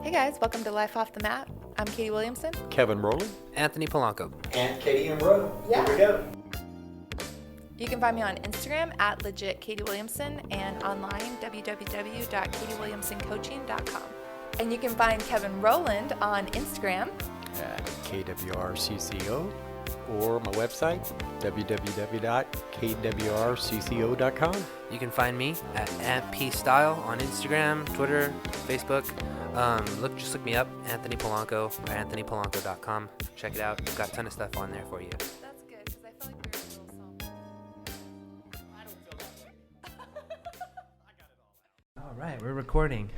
Hey guys, welcome to Life Off the Mat. I'm Katie Williamson. Kevin Roland. Anthony Polanco. And Katie and Roland. Yeah. Here we go. You can find me on Instagram at @legitKatieWilliamson and online www.katiewilliamsoncoaching.com. And you can find Kevin Roland on Instagram At KWRCCO or my website, www.kwrcco.com. You can find me at AntPStyle on Instagram, Twitter, Facebook. Just look me up, Anthony Polanco, or AnthonyPolanco.com. Check it out. We've got a ton of stuff on there for you. That's good, because I feel like we're a little somber. I don't feel that way. I got it all out. All right, we're recording.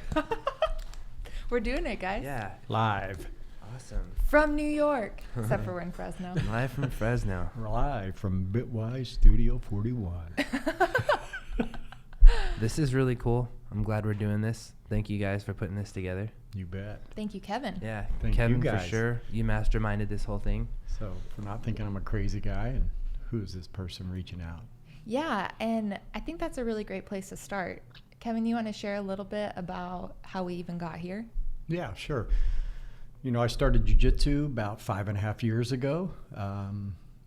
We're doing it, guys. Yeah, Live. awesome. From New York, except for we're in Fresno. Live from Fresno. Live from Bitwise Studio 41. This is really cool. I'm glad we're doing this. Thank you guys for putting this together. You bet. Thank you, Kevin. Yeah, Thank Kevin you for guys. sure. You masterminded this whole thing. So, for not thinking I'm a crazy guy, and who is this person reaching out? Yeah, and I think that's a really great place to start. Kevin, you want to share a little bit about how we even got here? Yeah, sure. You know, I started Jiu Jitsu about 5.5 years ago.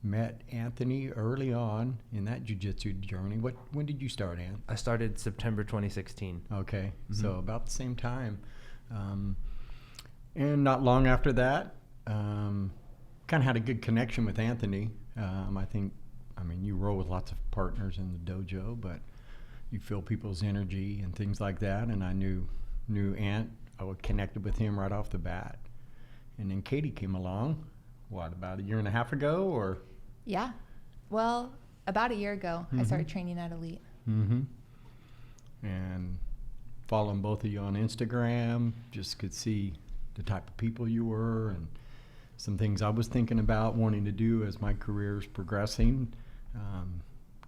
Met Anthony early on in that Jiu Jitsu journey. When did you start, Ant? I started September 2016. Okay, so about the same time. And not long after that, kind of had a good connection with Anthony. I mean, you roll with lots of partners in the dojo, but you feel people's energy and things like that. And I knew Ant. I would connected with him right off the bat. And then Katie came along, about 1.5 years ago, or? Yeah. Well, about a year ago, I started training at Elite. Mm-hmm. And following both of you on Instagram, just could see the type of people you were and some things I was thinking about wanting to do as my career is progressing.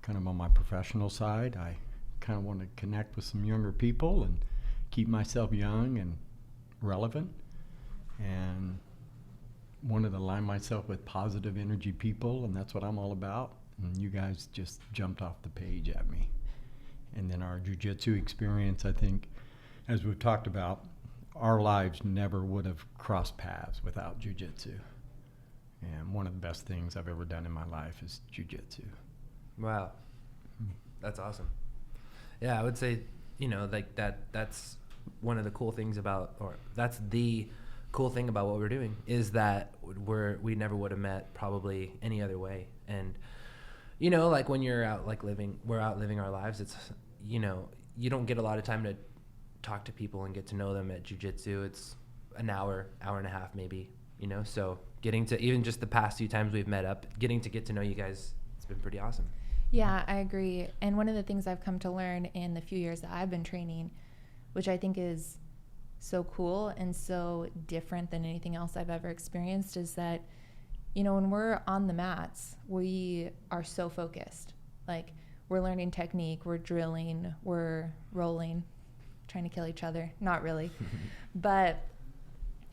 Kind of on my professional side, I kind of want to connect with some younger people and keep myself young and relevant. And wanted to align myself with positive energy people, and that's what I'm all about. And you guys just jumped off the page at me. And then our jiu-jitsu experience, I think, as we've talked about, our lives never would have crossed paths without jiu-jitsu. And one of the best things I've ever done in my life is jiu-jitsu. Wow. That's awesome. Yeah, I would say, that's one of the cool things about, or that's the cool thing about what we're doing, is that we never would have met probably any other way. And when you're out we're out living our lives, it's you don't get a lot of time to talk to people and get to know them at jiu-jitsu. It's an hour and a half maybe, so getting to, even just the past few times we've met up, getting to get to know you guys, it's been pretty awesome. Yeah, I agree. And one of the things I've come to learn in the few years that I've been training, which I think is so cool and so different than anything else I've ever experienced, is that, when we're on the mats, we are so focused. Like, we're learning technique, we're drilling, we're rolling, trying to kill each other. Not really. But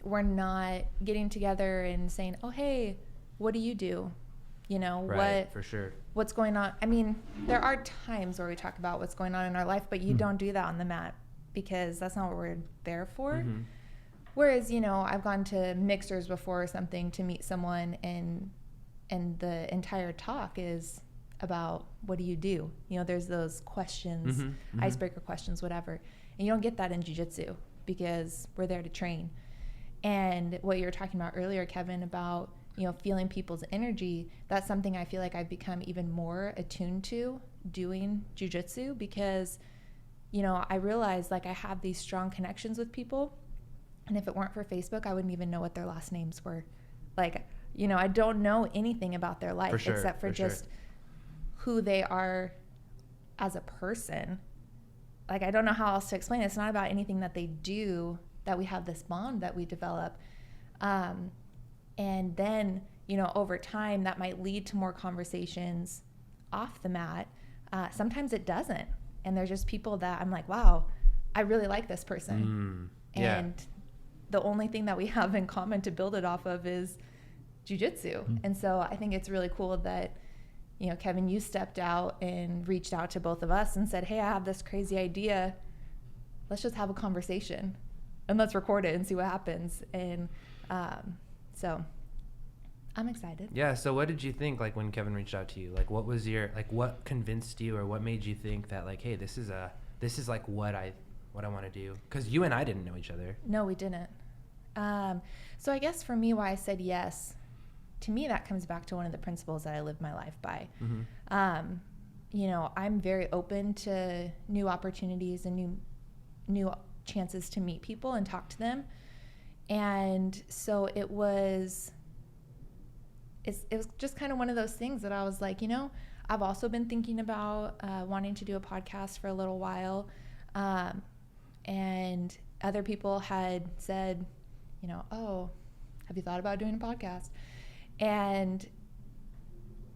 we're not getting together and saying, oh, hey, what do you do? Right, for sure. What's going on? I mean, there are times where we talk about what's going on in our life, but you don't do that on the mat, because that's not what we're there for. Mm-hmm. Whereas, I've gone to mixers before or something to meet someone, and the entire talk is about, what do you do? There's those questions, icebreaker questions, whatever. And you don't get that in jiu-jitsu, because we're there to train. And what you were talking about earlier, Kevin, about, feeling people's energy, that's something I feel like I've become even more attuned to doing jiu-jitsu, because I realized, I have these strong connections with people, and if it weren't for Facebook, I wouldn't even know what their last names were. I don't know anything about their life except for just who they are as a person. I don't know how else to explain it. It's not about anything that they do, that we have this bond that we develop. And then, over time, that might lead to more conversations off the mat. Sometimes it doesn't. And they're just people that I'm like, wow, I really like this person. Yeah. And the only thing that we have in common to build it off of is jiu-jitsu. And so I think it's really cool that, Kevin, you stepped out and reached out to both of us and said, hey, I have this crazy idea. Let's just have a conversation. and let's record it and see what happens. And so I'm excited. Yeah. So what did you think, like, when Kevin reached out to you? Like, what was your, like, what convinced you, or what made you think that, like, hey, this is like what I want to do? Because you and I didn't know each other. No, we didn't. So I guess for me, why I said yes, to me, that comes back to one of the principles that I live my life by. You know, I'm very open to new opportunities and new chances to meet people and talk to them. And so it was just kind of one of those things that I was like, you know, I've also been thinking about wanting to do a podcast for a little while. And other people had said, you know, oh, have you thought about doing a podcast? And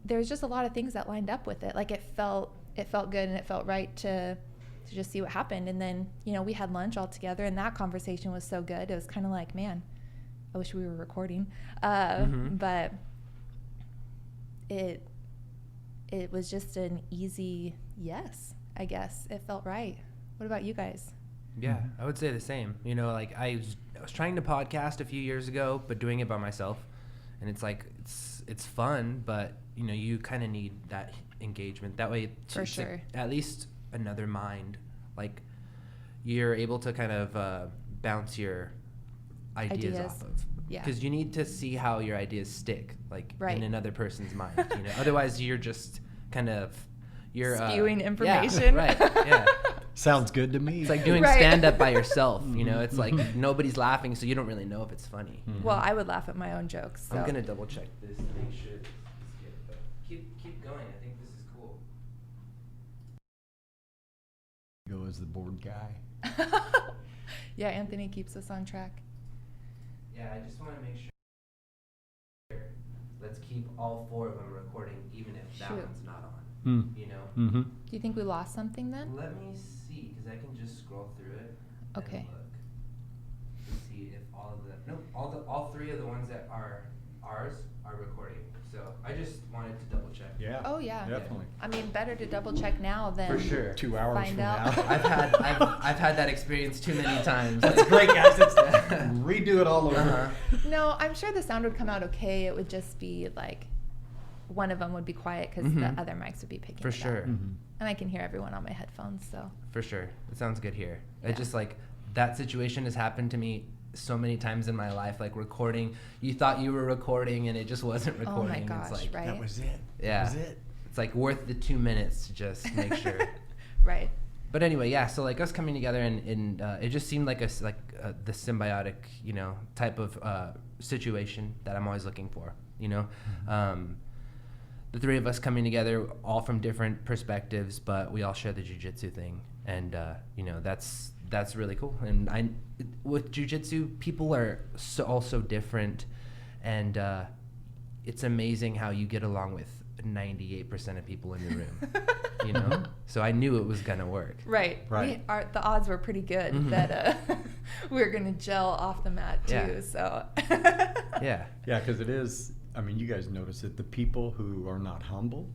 there's just a lot of things that lined up with it. Like, it felt good and it felt right to just see what happened. And then, you know, we had lunch all together, and that conversation was so good. It was kind of like, man, I wish we were recording. But it was just an easy yes, I guess. It felt right. What about you guys? Yeah, I would say the same. You know, like, I was trying to podcast a few years ago, but doing it by myself. And it's like, it's fun, but, you know, you kind of need that engagement. That way, For sure. At least another mind. Like, you're able to kind of bounce your ideas off of. Yeah. Because you need to see how your ideas stick, like, Right. in another person's mind. You know, otherwise you're just kind of spewing information. Yeah, right. Yeah. Sounds good to me. It's like doing Right. stand-up by yourself, you know? It's like nobody's laughing, so you don't really know if it's funny. Well, I would laugh at my own jokes. So. I'm going to double-check this to make sure it's good. But keep going. I think this is cool. Go as the board guy. Yeah, Anthony keeps us on track. Yeah, I just want to make sure. Let's keep all 4 of them recording, even if that Shoot. one's not on. You know? Mm-hmm. Do you think we lost something then? Let me see, because I can just scroll through it. Okay. And look to see if all of the all 3 of the ones that are ours are recording. So I just wanted to double check. Yeah. Oh, yeah. Definitely. I mean, better to double check now than For sure. 2 hours Find from out. now. I've had that experience too many times. That's great, guys. Let's redo it all over. Uh-huh. No, I'm sure the sound would come out okay. It would just be like one of them would be quiet because the other mics would be picking For it sure. up. And I can hear everyone on my headphones, so. For sure. It sounds good here. Yeah. It just, like, that situation has happened to me so many times in my life, like recording. You thought you were recording and it just wasn't recording. Oh my gosh, it's like, right? That was it. Yeah. That was it. It's like worth the 2 minutes to just make sure. Right. But anyway, yeah. So like us coming together and it just seemed like the symbiotic, you know, type of situation that I'm always looking for. You know, the 3 of us coming together, all from different perspectives, but we all share the jiu-jitsu thing, and you know, that's really cool. And with jiu-jitsu, people are all so different, and it's amazing how you get along with 98% of people in the room. You know, so I knew it was gonna work. Right. Right. The odds were pretty good that we were gonna gel off the mat too. Yeah. So. Yeah. Yeah, because it is. I mean, you guys notice it. The people who are not humble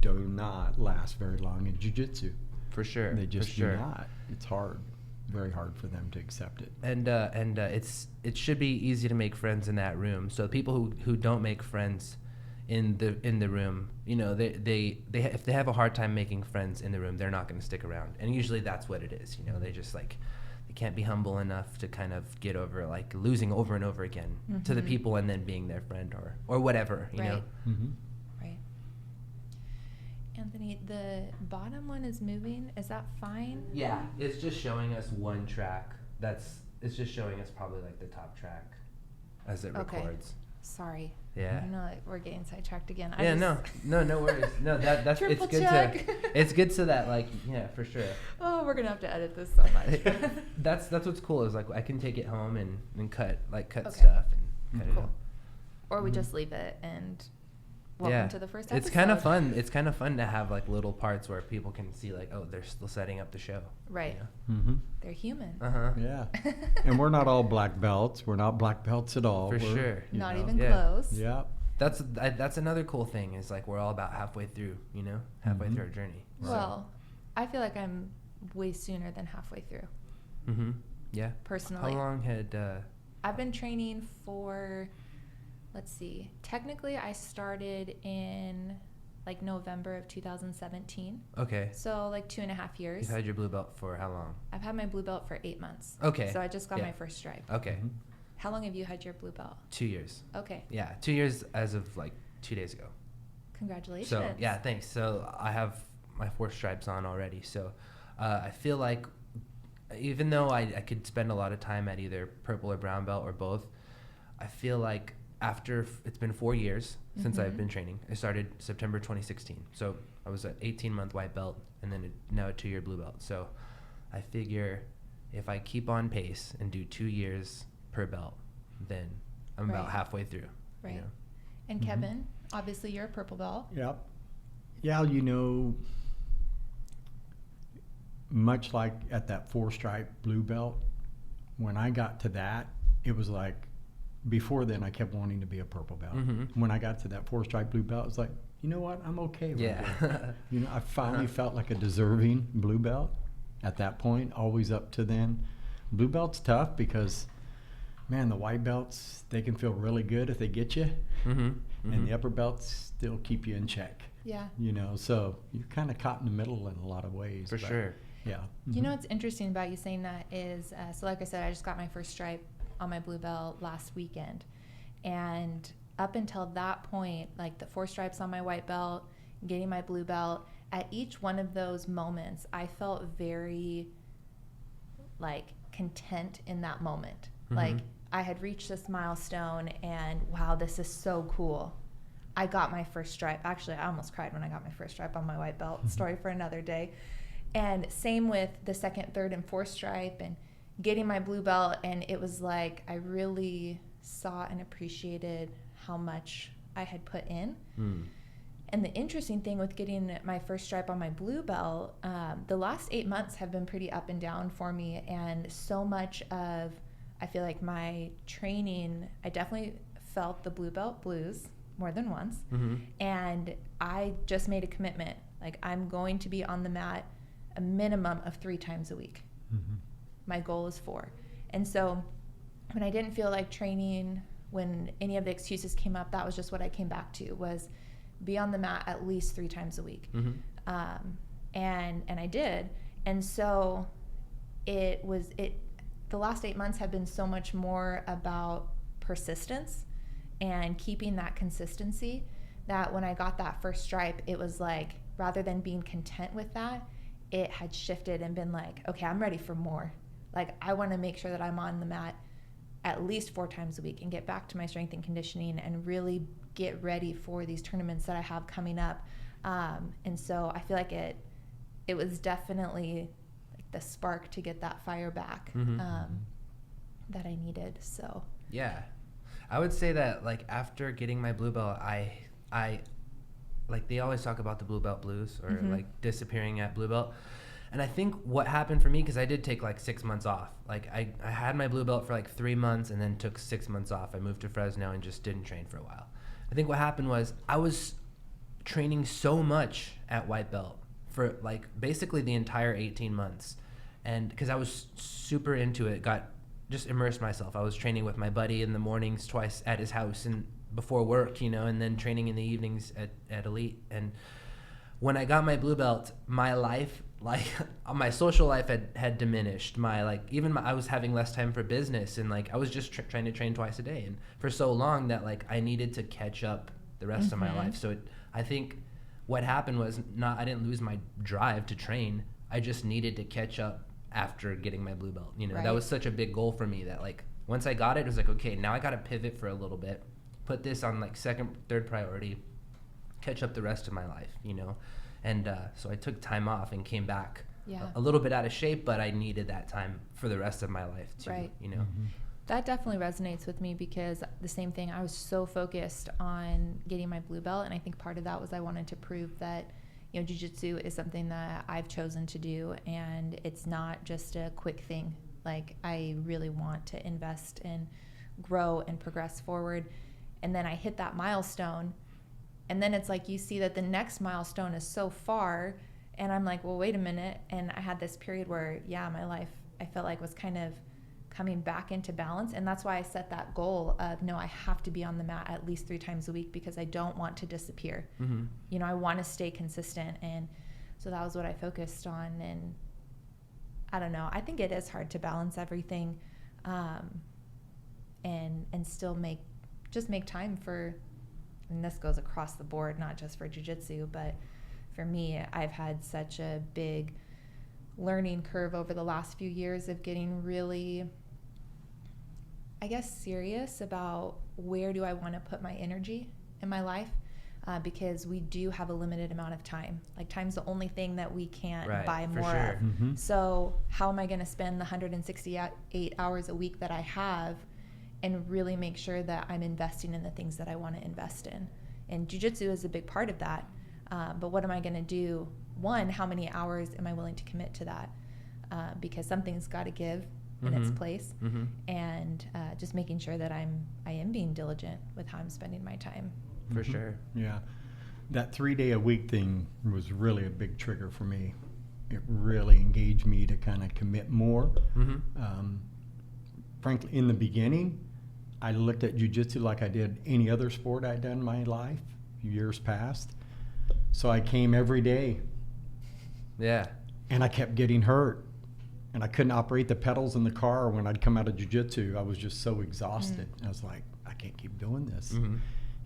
do not last very long in jiu-jitsu. For sure. They just for sure. do not. It's hard, very hard for them to accept it. And it should be easy to make friends in that room. So people who don't make friends in the room, you know, they if they have a hard time making friends in the room, they're not going to stick around. And usually that's what it is. You know, they just like they can't be humble enough to kind of get over like losing over and over again to the people and then being their friend or whatever. You know. Right. Mm-hmm. Right. Anthony, the bottom one is moving. Is that fine? Yeah, it's just showing us one track. It's just showing us probably like the top track as it Okay. records. Sorry. Yeah. I know like, we're getting sidetracked again. Yeah, no worries. No, that's it's Triple good check. it's good so that like yeah, for sure. Oh, we're gonna have to edit this so much. That's what's cool is like I can take it home and cut Okay. stuff and cut it Cool. out. Or we just leave it and welcome Yeah. to the first episode. It's kind of fun. It's kind of fun to have like little parts where people can see like, oh, they're still setting up the show. Right. Mm-hmm. They're human. Uh-huh. Yeah. And we're not all black belts. We're not black belts at all. For We're, sure. you Not know, even Yeah. close. Yeah. That's another cool thing is like we're all about halfway through, you know, halfway Mhm. through our journey. Well, I feel like I'm way sooner than halfway through. Mm-hmm. Yeah. Personally. How long had? I've been training for, let's see, technically I started in like November of 2017. Okay. So like 2.5 years. You've had your blue belt for how long? I've had my blue belt for 8 months. Okay. So I just got Yeah. my first stripe. Okay. Mm-hmm. How long have you had your blue belt? 2 years. Okay. Yeah, 2 years as of like 2 days ago. Congratulations. So yeah, thanks. So I have my 4 stripes on already. So I feel like even though I could spend a lot of time at either purple or brown belt or both, I feel like after it's been 4 years since I've been training. I started September 2016. So I was an 18-month white belt and then now a 2-year blue belt. So I figure if I keep on pace and do 2 years per belt, then I'm about Right. halfway through. Right. You know? And Kevin, obviously you're a purple belt. Yep. Yeah, you know, much like at that 4-stripe blue belt, when I got to that, it was like, before then I kept wanting to be a purple belt. Mm-hmm. When I got to that 4-stripe blue belt, it's like, you know what, I'm okay with it. Yeah. You know, I finally felt like a deserving blue belt at that point, always up to then. Blue belt's tough because, man, the white belts, they can feel really good if they get you. And the upper belts still keep you in check. Yeah. You know, so you're kind of caught in the middle in a lot of ways. For but sure. Yeah. You know what's interesting about you saying that is, so like I said, I just got my first stripe on my blue belt last weekend. And up until that point, like the 4 stripes on my white belt, getting my blue belt, at each one of those moments, I felt very like content in that moment. Like I had reached this milestone and wow, this is so cool. I got my first stripe. Actually, I almost cried when I got my first stripe on my white belt. Story for another day. And same with the 2nd, 3rd, and 4th stripe and getting my blue belt. And it was like I really saw and appreciated how much I had put in. And the interesting thing with getting my first stripe on my blue belt, the last 8 months have been pretty up and down for me. And so much of, I feel like my training, I definitely felt the blue belt blues more than once. And I just made a commitment. Like I'm going to be on the mat a minimum of 3 times a week. My goal is 4. And so when I didn't feel like training, when any of the excuses came up, that was just what I came back to, was be on the mat at least 3 times a week. And I did. And so the last 8 months have been so much more about persistence and keeping that consistency, that when I got that first stripe, it was like, rather than being content with that, it had shifted and been like, okay, I'm ready for more. Like I want to make sure that I'm on the mat at least 4 times a week and get back to my strength and conditioning and really get ready for these tournaments that I have coming up. And so I feel like it was definitely like the spark to get that fire back that I needed. So Yeah. I would say that like after getting my blue belt, I like they always talk about the blue belt blues or like disappearing at blue belt. And I think what happened for me, because I did take like 6 months off. Like I had my blue belt for like 3 months and then took 6 months off. I moved to Fresno and just didn't train for a while. I think what happened was I was training so much at white belt for like basically the entire 18 months. And because I was super into it, just immersed myself. I was training with my buddy in the mornings twice at his house and before work, you know, and then training in the evenings at Elite. And when I got my blue belt, my life, like my social life had diminished. I was having less time for business, and like I was just trying to train twice a day, and for so long that like I needed to catch up the rest of my life. So I think what happened was I didn't lose my drive to train. I just needed to catch up after getting my blue belt. You know, that was such a big goal for me that like once I got it, it was like, okay, now I got to pivot for a little bit, put this on like 2nd, 3rd priority, catch up the rest of my life, you know. And so I took time off and came back a little bit out of shape, but I needed that time for the rest of my life too, you know. That definitely resonates with me, because the same thing, I was so focused on getting my blue belt, and I think part of that was I wanted to prove that, you know, Jiu Jitsu is something that I've chosen to do, and it's not just a quick thing. Like I really want to invest and grow and progress forward. And then I hit that milestone, and then it's like you see that the next milestone is so far, and I'm like, well, wait a minute. And I had this period where, my life I felt like was kind of coming back into balance. And that's why I set that goal of, no, I have to be on the mat at least 3 times a week, because I don't want to disappear. You know, I want to stay consistent. And so that was what I focused on. And I don't know, I think it is hard to balance everything, and still make time for, and this goes across the board, not just for jiu-jitsu, but for me, I've had such a big learning curve over the last few years of getting really, I guess, serious about where do I want to put my energy in my life, because we do have a limited amount of time. Like, time's the only thing that we can't buy more of. So how am I going to spend the 168 hours a week that I have and really make sure that I'm investing in the things that I want to invest in? And jiu-jitsu is a big part of that. But what am I going to do? One, how many hours am I willing to commit to that? Because something's got to give in its place. And just making sure that I am being diligent with how I'm spending my time. For sure. Yeah. That 3-day-a-week thing was really a big trigger for me. It really engaged me to kind of commit more. Frankly, in the beginning, I looked at jiu-jitsu like I did any other sport I'd done in my life, years past. So I came every day. Yeah. And I kept getting hurt. And I couldn't operate the pedals in the car when I'd come out of jiu-jitsu. I was just so exhausted. I was like, I can't keep doing this.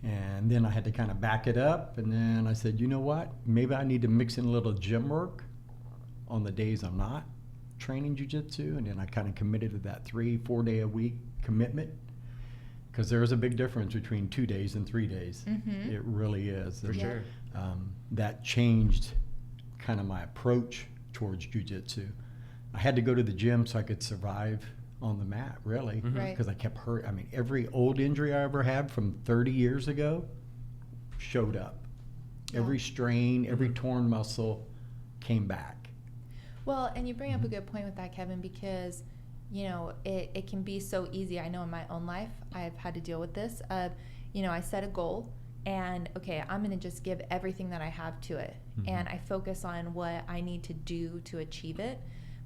And then I had to kind of back it up. And then I said, you know what? Maybe I need to mix in a little gym work on the days I'm not training jiu-jitsu. And then I kind of committed to that 3-4 day a week commitment, because there is a big difference between 2 days and 3 days. It really is. For sure. That changed kind of my approach towards jiu-jitsu. I had to go to the gym so I could survive on the mat, really, because I kept hurt. I mean, every old injury I ever had from 30 years ago showed up. Every strain, every torn muscle came back. Well, and you bring up a good point with that, Kevin, because, you know, it can be so easy. I know in my own life, I've had to deal with this. You know, I set a goal, and, okay, I'm going to just give everything that I have to it. And I focus on what I need to do to achieve it.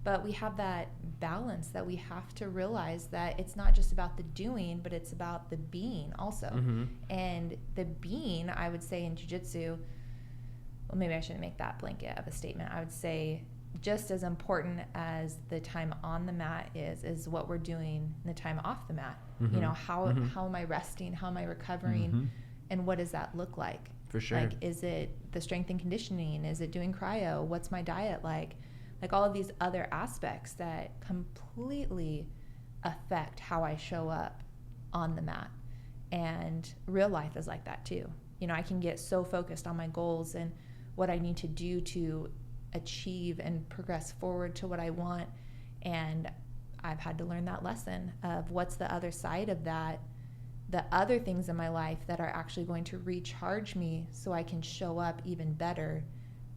But we have that balance that we have to realize that it's not just about the doing, but it's about the being also. And the being, I would say in jiu-jitsu, well, maybe I shouldn't make that blanket of a statement. I would say just as important as the time on the mat is what we're doing in the time off the mat. You know, how am I resting? How am I recovering? And what does that look like? For sure. Like, is it the strength and conditioning? Is it doing cryo? What's my diet like? Like, all of these other aspects that completely affect how I show up on the mat. And real life is like that too. You know, I can get so focused on my goals and what I need to do to achieve and progress forward to what I want. And I've had to learn that lesson of what's the other side of that, the other things in my life that are actually going to recharge me so I can show up even better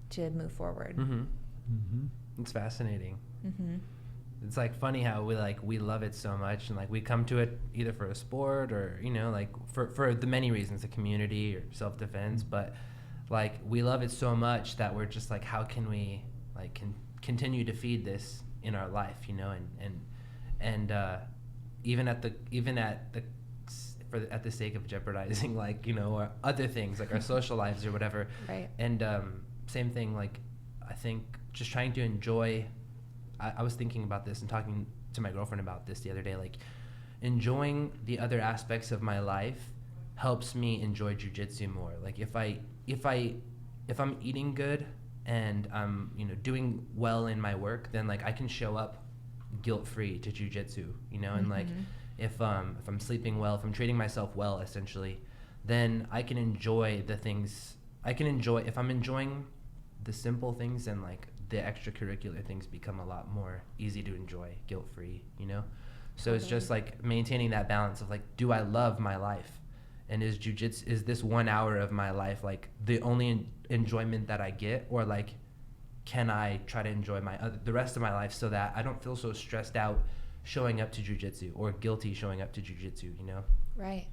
to move forward. It's fascinating. It's like funny how we love it so much, and like we come to it either for a sport or, you know, like for the many reasons, the community or self-defense, but like we love it so much that we're just like, how can we like continue to feed this in our life, you know, and even at the sake of jeopardizing, like, you know, or other things like our social lives or whatever. Right. And same thing, like I think just trying to enjoy, I was thinking about this and talking to my girlfriend about this the other day, like enjoying the other aspects of my life helps me enjoy jiu-jitsu more. Like if I'm eating good and I'm, you know, doing well in my work, then like I can show up guilt-free to jiu-jitsu, you know, and like if I'm sleeping well, if I'm treating myself well, essentially, then I can enjoy the things. If I'm enjoying the simple things, and like the extracurricular things become a lot more easy to enjoy guilt-free, you know? So it's just like maintaining that balance of like, do I love my life? And is jiu-jitsu, is this 1 hour of my life like the only enjoyment that I get? Or like, can I try to enjoy the rest of my life so that I don't feel so stressed out showing up to jiu-jitsu or guilty showing up to jiu-jitsu, you know? Right.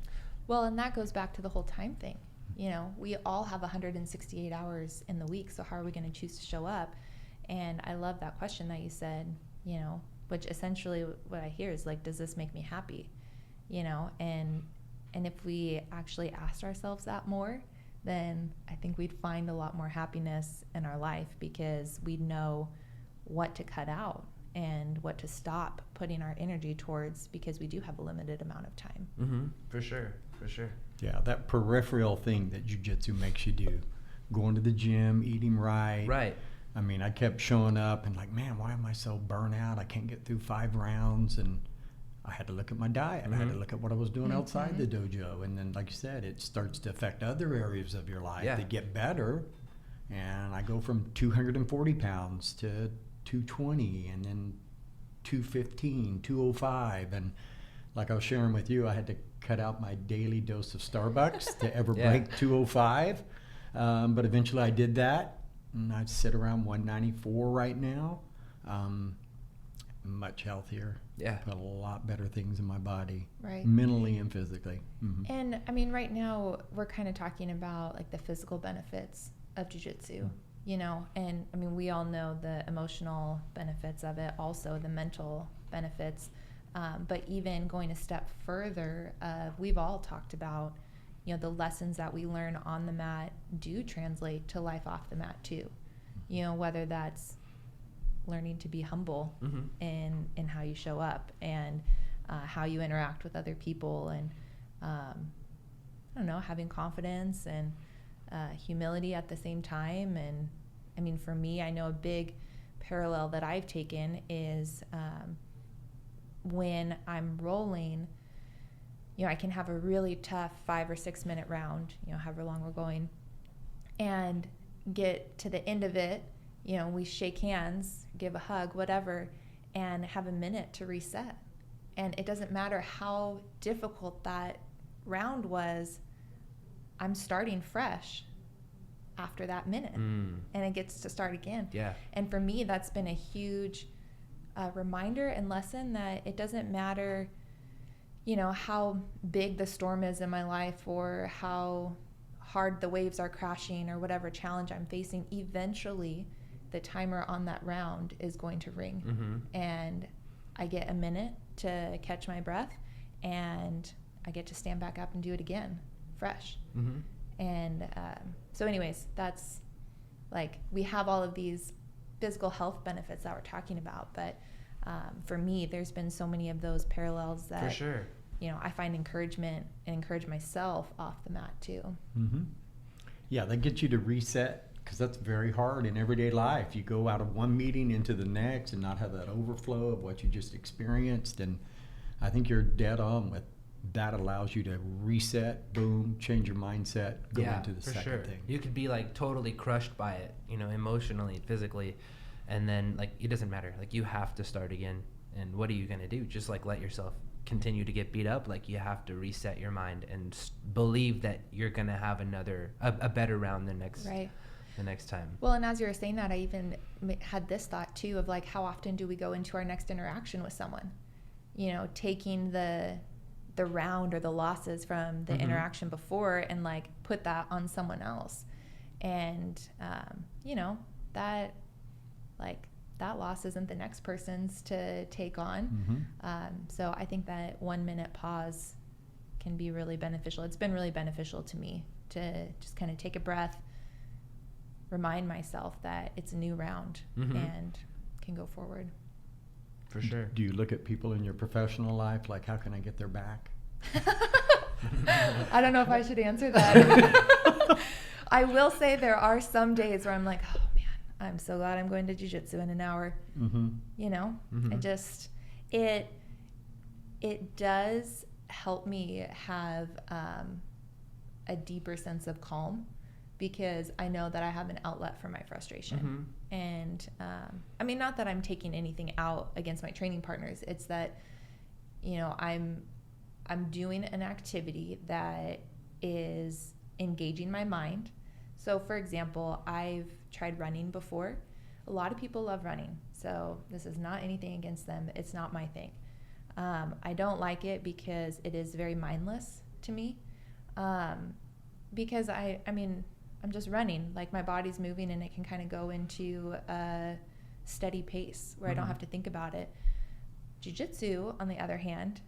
Well, and that goes back to the whole time thing. You know, we all have 168 hours in the week, so how are we going to choose to show up? And I love that question that you said, you know, which essentially what I hear is like, does this make me happy? You know, and if we actually asked ourselves that more, then I think we'd find a lot more happiness in our life, because we'd know what to cut out and what to stop putting our energy towards, because we do have a limited amount of time. Mm-hmm. For sure. Yeah, that peripheral thing that jiu-jitsu makes you do, going to the gym, eating right. Right. I mean, I kept showing up and like, man, why am I so burnt out? I can't get through 5 rounds. And I had to look at my diet. I had to look at what I was doing outside the dojo. And then, like you said, it starts to affect other areas of your life. Yeah. They get better. And I go from 240 pounds to 220, and then 215, 205. And like I was sharing with you, I had to cut out my daily dose of Starbucks to ever break 205. But eventually I did that. And I sit around 194 right now. Much healthier. Yeah. Put a lot better things in my body. Right. Mentally and physically. Mm-hmm. And I mean, right now we're kind of talking about like the physical benefits of jiu-jitsu, you know, and I mean, we all know the emotional benefits of it, also the mental benefits. But even going a step further, we've all talked about, you know, the lessons that we learn on the mat do translate to life off the mat too. You know, whether that's learning to be humble in how you show up, and how you interact with other people, and I don't know, having confidence and humility at the same time. And I mean, for me, I know a big parallel that I've taken is when I'm rolling, you know, I can have a really tough 5 or 6 minute round, you know, however long we're going, and get to the end of it, you know, we shake hands, give a hug, whatever, and have a minute to reset. And it doesn't matter how difficult that round was, I'm starting fresh after that minute, and it gets to start again. Yeah. And for me, that's been a huge reminder and lesson that it doesn't matter, you know, how big the storm is in my life, or how hard the waves are crashing, or whatever challenge I'm facing. Eventually, the timer on that round is going to ring, and I get a minute to catch my breath, and I get to stand back up and do it again, fresh. And so anyways, that's like, we have all of these physical health benefits that we're talking about, but for me, there's been so many of those parallels that, For sure. you know, I find encouragement and encourage myself off the mat too. Yeah, that gets you to reset, because that's very hard in everyday life. You go out of one meeting into the next and not have that overflow of what you just experienced. And I think you're dead on with that. Allows you to reset, boom, change your mindset, go into the second thing. You could be like totally crushed by it, you know, emotionally, physically, and then like it doesn't matter. Like you have to start again. And what are you gonna do? Just like let yourself continue to get beat up? Like you have to reset your mind and believe that you're gonna have a better round the next time. Well, and as you were saying that, I even had this thought too of like, how often do we go into our next interaction with someone, you know, taking the round or the losses from the interaction before and like put that on someone else, and you know, that loss isn't the next person's to take on. So I think that 1 minute pause can be really beneficial. It's been really beneficial to me to just kind of take a breath, remind myself that it's a new round and can go forward. For sure. Do you look at people in your professional life like, how can I get their back? I don't know if I should answer that. I will say there are some days where I'm like, oh man, I'm so glad I'm going to jiu-jitsu in an hour. You know, it does help me have a deeper sense of calm, because I know that I have an outlet for my frustration. And I mean, not that I'm taking anything out against my training partners. It's that, you know, I'm doing an activity that is engaging my mind. So for example, I've tried running before. A lot of people love running, so this is not anything against them. It's not my thing. I don't like it because it is very mindless to me. Because I mean, I'm just running, like my body's moving and it can kind of go into a steady pace where I don't have to think about it. Jiu-Jitsu, on the other hand,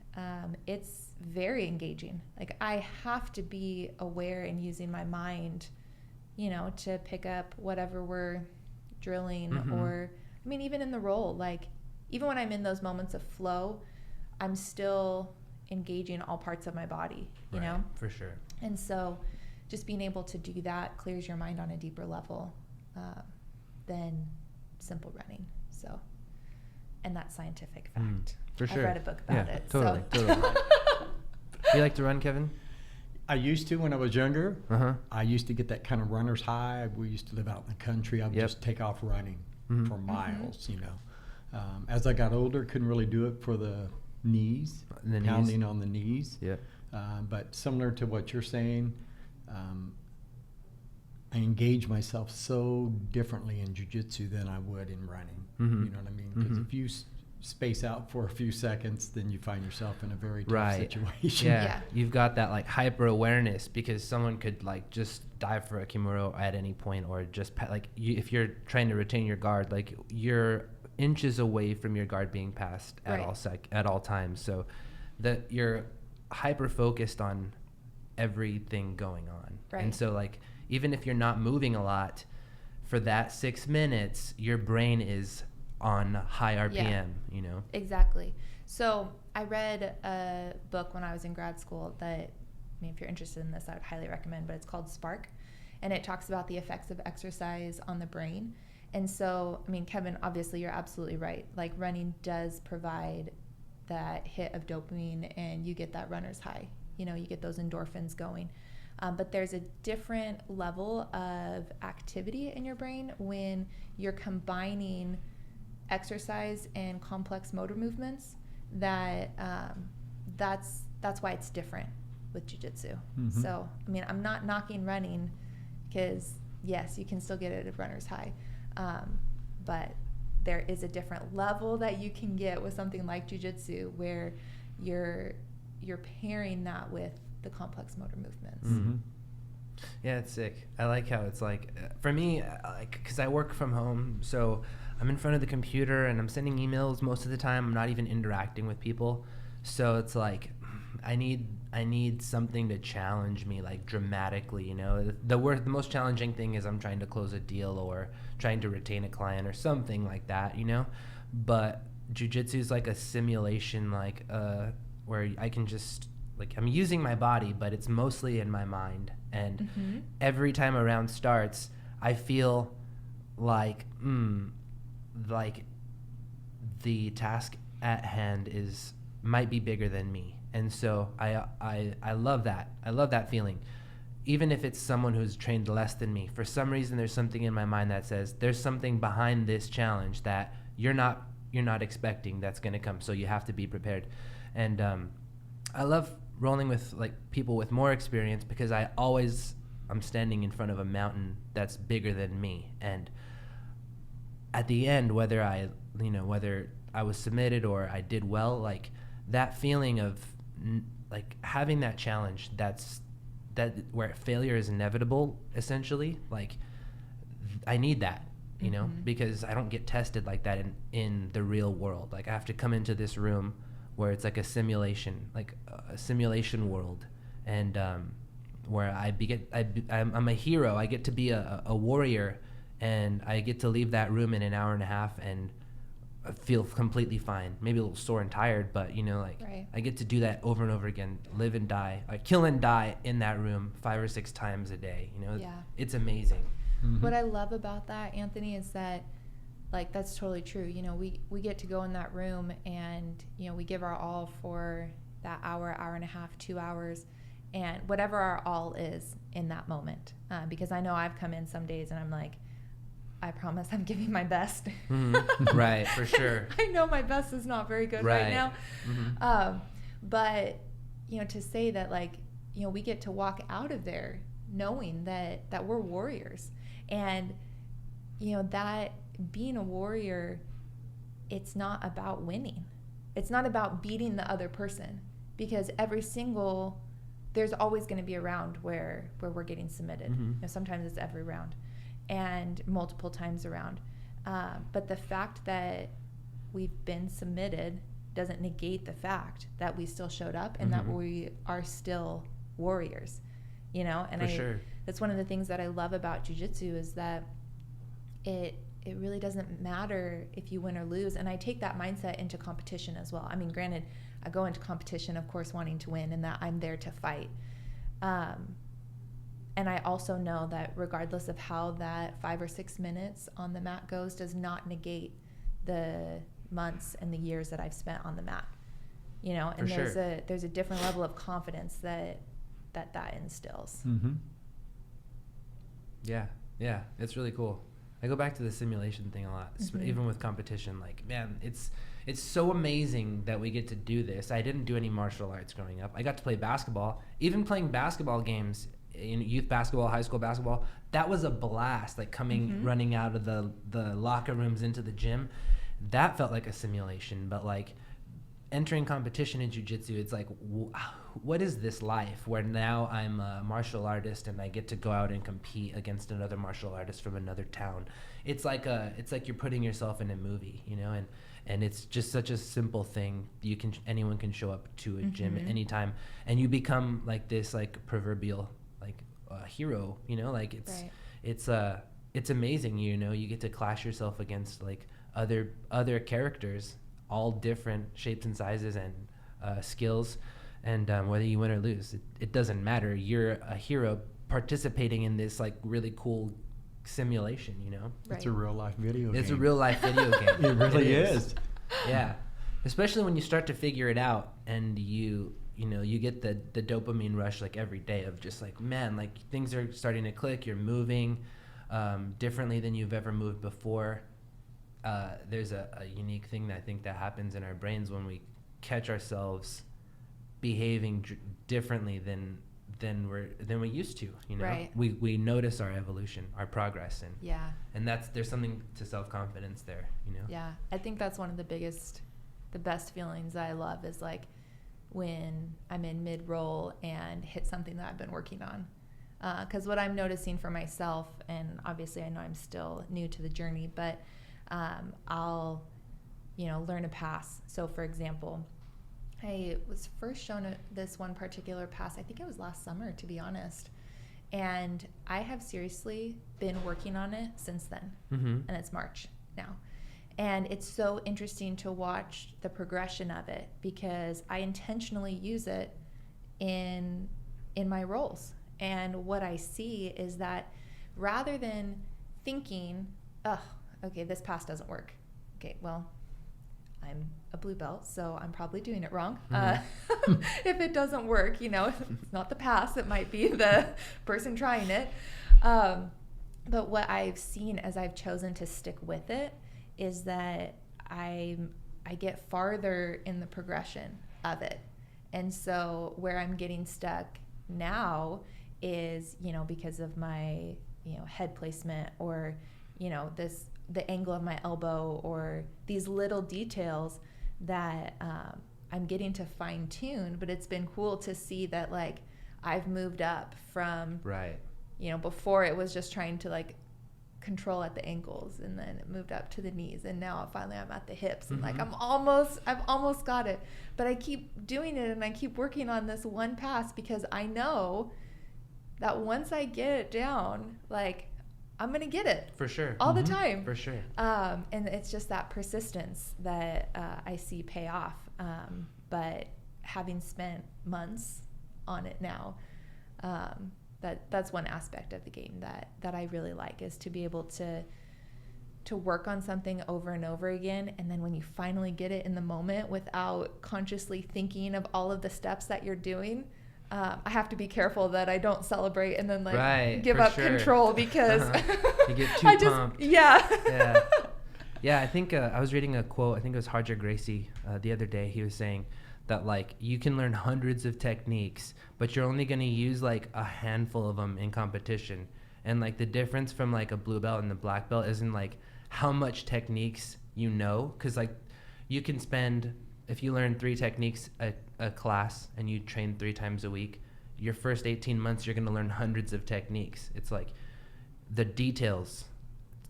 it's very engaging. Like, I have to be aware and using my mind, to pick up whatever we're drilling. Or, I mean, even in the roll, like, even when I'm in those moments of flow, I'm still engaging all parts of my body, you know? For sure. And so just being able to do that clears your mind on a deeper level than simple running. So, and that's scientific fact. For sure. I read a book about it. Totally. You like to run, Kevin? I used to when I was younger. Uh-huh. I used to get that kind of runner's high. We used to live out in the country. I would just take off running for miles, As I got older, couldn't really do it for the knees, pounding on the knees. Yeah. But similar to what you're saying, I engage myself so differently in jiu-jitsu than I would in running. You know what I mean? Because if you space out for a few seconds, then you find yourself in a very tough situation. Yeah. You've got that like hyper awareness, because someone could like just dive for a kimura at any point, or just if you're trying to retain your guard, like you're inches away from your guard being passed at all times. So that you're hyper focused on everything going on. Right. And so like, even if you're not moving a lot for that 6 minutes, your brain is on high RPM, Exactly. So I read a book when I was in grad school that, if you're interested in this, I would highly recommend, but it's called Spark. And it talks about the effects of exercise on the brain. And so, Kevin, obviously you're absolutely right. Like, running does provide that hit of dopamine, and you get that runner's high. You get those endorphins going. But there's a different level of activity in your brain when you're combining exercise and complex motor movements. That's why it's different with jiu-jitsu. So, I'm not knocking running, because yes, you can still get it at runner's high. But there is a different level that you can get with something like jiu-jitsu, where you're pairing that with the complex motor movements. Yeah, it's sick. I like how it's like, for me, because I work from home, so I'm in front of the computer and I'm sending emails most of the time. I'm not even interacting with people. So it's like, I need something to challenge me, like, dramatically, The most challenging thing is I'm trying to close a deal or trying to retain a client or something like that, But jiu-jitsu is like a simulation, like, where I can just, like, I'm using my body, but it's mostly in my mind. And every time a round starts, I feel like, like the task at hand might be bigger than me. And so I love that. I love that feeling. Even if it's someone who's trained less than me, for some reason there's something in my mind that says there's something behind this challenge that you're not expecting that's going to come. So you have to be prepared. And I love rolling with like people with more experience, because I'm standing in front of a mountain that's bigger than me. And at the end, whether I was submitted or I did well, like that feeling of like having that challenge, that where failure is inevitable, essentially, like I need that, because I don't get tested like that in the real world. Like I have to come into this room where it's like a simulation, like a simulation world, and where I'm a hero. I get to be a warrior, and I get to leave that room in an hour and a half and feel completely fine. Maybe a little sore and tired, but Right. I get to do that over and over again, live and die, kill and die in that room 5 or 6 times a day. Yeah. It's amazing. What I love about that, Anthony, is that, like, that's totally true. We get to go in that room and, we give our all for that hour and a half, 2 hours, and whatever our all is in that moment. Because I know I've come in some days and I'm like, I promise I'm giving my best. Right, for sure. I know my best is not very good right now. But, to say that, like, we get to walk out of there knowing that we're warriors. And, that being a warrior, it's not about winning. It's not about beating the other person, because there's always going to be a round where we're getting submitted. Sometimes it's every round and multiple times around. But the fact that we've been submitted doesn't negate the fact that we still showed up and that we are still warriors, you know? And that's one of the things that I love about jiu-jitsu is that it really doesn't matter if you win or lose. And I take that mindset into competition as well. I mean, granted, I go into competition, of course, wanting to win and that I'm there to fight. And I also know that regardless of how that 5 or 6 minutes on the mat goes does not negate the months and the years that I've spent on the mat, you know, and there's a different level of confidence that instills. Yeah, it's really cool. I go back to the simulation thing a lot, even with competition. Like, man, it's so amazing that we get to do this. I didn't do any martial arts growing up. I got to play basketball. Even playing basketball games in youth basketball, high school basketball, that was a blast. Like running out of the locker rooms into the gym, that felt like a simulation. But like entering competition in jiu-jitsu, it's like, what is this life where now I'm a martial artist and I get to go out and compete against another martial artist from another town? It's like you're putting yourself in a movie, you know, and it's just such a simple thing. Anyone can show up to a gym at any time, and you become like this like proverbial like hero, you know, like it's amazing, you know. You get to clash yourself against like other characters, all different shapes and sizes and skills, and whether you win or lose, it doesn't matter. You're a hero participating in this like really cool simulation, you know. It's a real life video game. It's a real life video game. It really is. Yeah, especially when you start to figure it out and you get the dopamine rush like every day of just like, man, like things are starting to click. You're moving differently than you've ever moved before. There's a unique thing that I think that happens in our brains when we catch ourselves behaving differently than we used to, you know. Right. We notice our evolution, our progress, and there's something to self-confidence there, you know. Yeah, I think that's one of the best feelings I love is like when I'm in mid-roll and hit something that I've been working on. Because what I'm noticing for myself, and obviously I know I'm still new to the journey, but I'll, learn a pass. So for example, I was first shown this one particular pass, I think it was last summer, to be honest. And I have seriously been working on it since then. And it's March now. And it's so interesting to watch the progression of it because I intentionally use it in my roles. And what I see is that rather than thinking, okay, this pass doesn't work. Okay, well, I'm a blue belt, so I'm probably doing it wrong. If it doesn't work, it's not the pass, it might be the person trying it. But what I've seen as I've chosen to stick with it is that I get farther in the progression of it. And so where I'm getting stuck now is, because of my, head placement or, the angle of my elbow or these little details that I'm getting to fine tune. But it's been cool to see that like I've moved up from, before it was just trying to like control at the ankles, and then it moved up to the knees, and now finally I'm at the hips, and like I've almost got it. But I keep doing it, and I keep working on this one pass because I know that once I get it down, like I'm gonna get it for sure all the time, for sure. And it's just that persistence that I see pay off. But having spent months on it now, that's one aspect of the game that I really like, is to be able to work on something over and over again, and then when you finally get it in the moment without consciously thinking of all of the steps that you're doing, I have to be careful that I don't celebrate and then give up control because you get too pumped. Yeah. I think I was reading a quote, I think it was Harger Gracie the other day. He was saying that like you can learn hundreds of techniques, but you're only going to use like a handful of them in competition. And like the difference from like a blue belt and the black belt isn't like how much techniques you know, because like you can spend, if you learn 3 techniques a class and you train 3 times a week, your first 18 months you're going to learn hundreds of techniques. It's like the details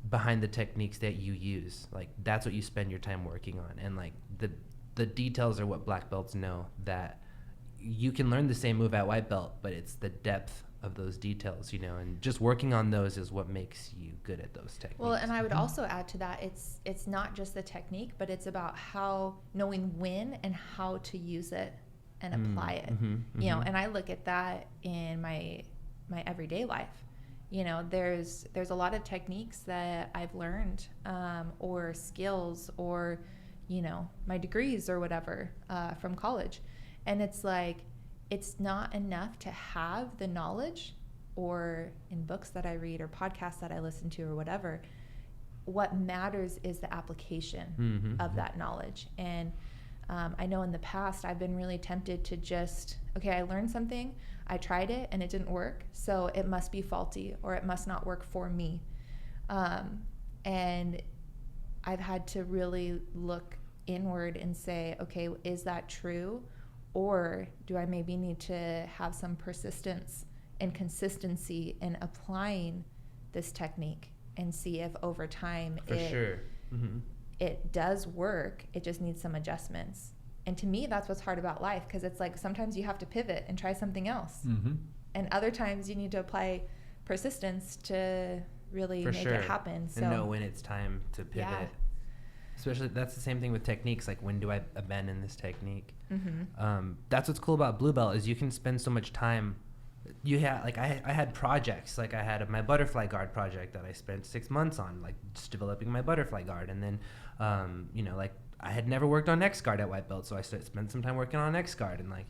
behind the techniques that you use, like that's what you spend your time working on. And like the details are what black belts know, that you can learn the same move at white belt, but it's the depth of those details, you know, and just working on those is what makes you good at those techniques. Well, and I would also add to that, it's not just the technique, but it's about how knowing when and how to use it and apply it. You know, and I look at that in my everyday life. You know, there's a lot of techniques that I've learned, or skills, or, you know, my degrees or whatever, from college. And it's like, it's not enough to have the knowledge, or in books that I read or podcasts that I listen to or whatever. What matters is the application of that knowledge. And I know in the past I've been really tempted to just, okay, I learned something, I tried it and it didn't work, so it must be faulty or it must not work for me. And I've had to really look inward and say, okay, is that true? Or do I maybe need to have some persistence and consistency in applying this technique and see if over time it does work. It just needs some adjustments. And to me, that's what's hard about life, because it's like sometimes you have to pivot and try something else. And other times you need to apply persistence to really make it happen. So, and know when it's time to pivot. Yeah. Especially, that's the same thing with techniques, like when do I abandon this technique? That's what's cool about blue belt, is you can spend so much time. You had, like, I had projects, like I had my butterfly guard project that I spent 6 months on, like just developing my butterfly guard. And then, you know, like I had never worked on X guard at white belt, so I spent some time working on X guard. And like,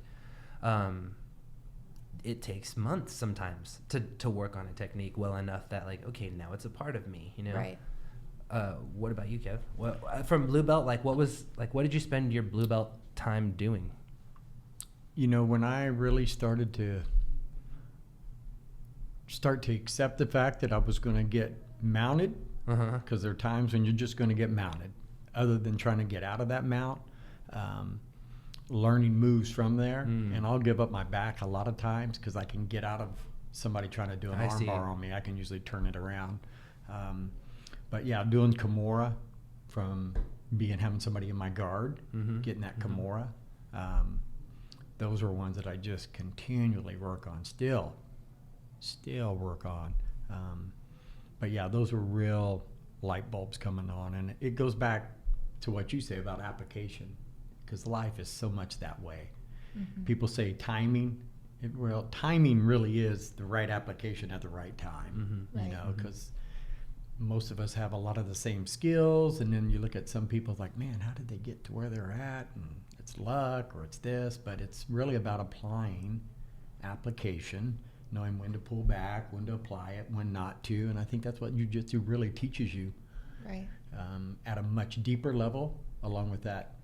it takes months sometimes to work on a technique well enough that, like, okay, now it's a part of me, you know? Right. What about you, Kev? From blue belt, like what did you spend your blue belt time doing? You know, when I really started to accept the fact that I was going to get mounted, because there are times when you're just going to get mounted, other than trying to get out of that mount, learning moves from there. And I'll give up my back a lot of times because I can get out of somebody trying to do an arm bar on me. I can usually turn it around. But yeah, doing Kimura, from having somebody in my guard, getting that Kimura. Those are ones that I just continually work on, still work on. But yeah, those were real light bulbs coming on. And it goes back to what you say about application, because life is so much that way. People say timing. Timing really is the right application at the right time, you know, because most of us have a lot of the same skills, and then you look at some people like, man, how did they get to where they're at? And it's luck or it's this, but it's really about applying application, knowing when to pull back, when to apply it, when not to. And I think that's what Jiu Jitsu really teaches you, right? At a much deeper level, along with that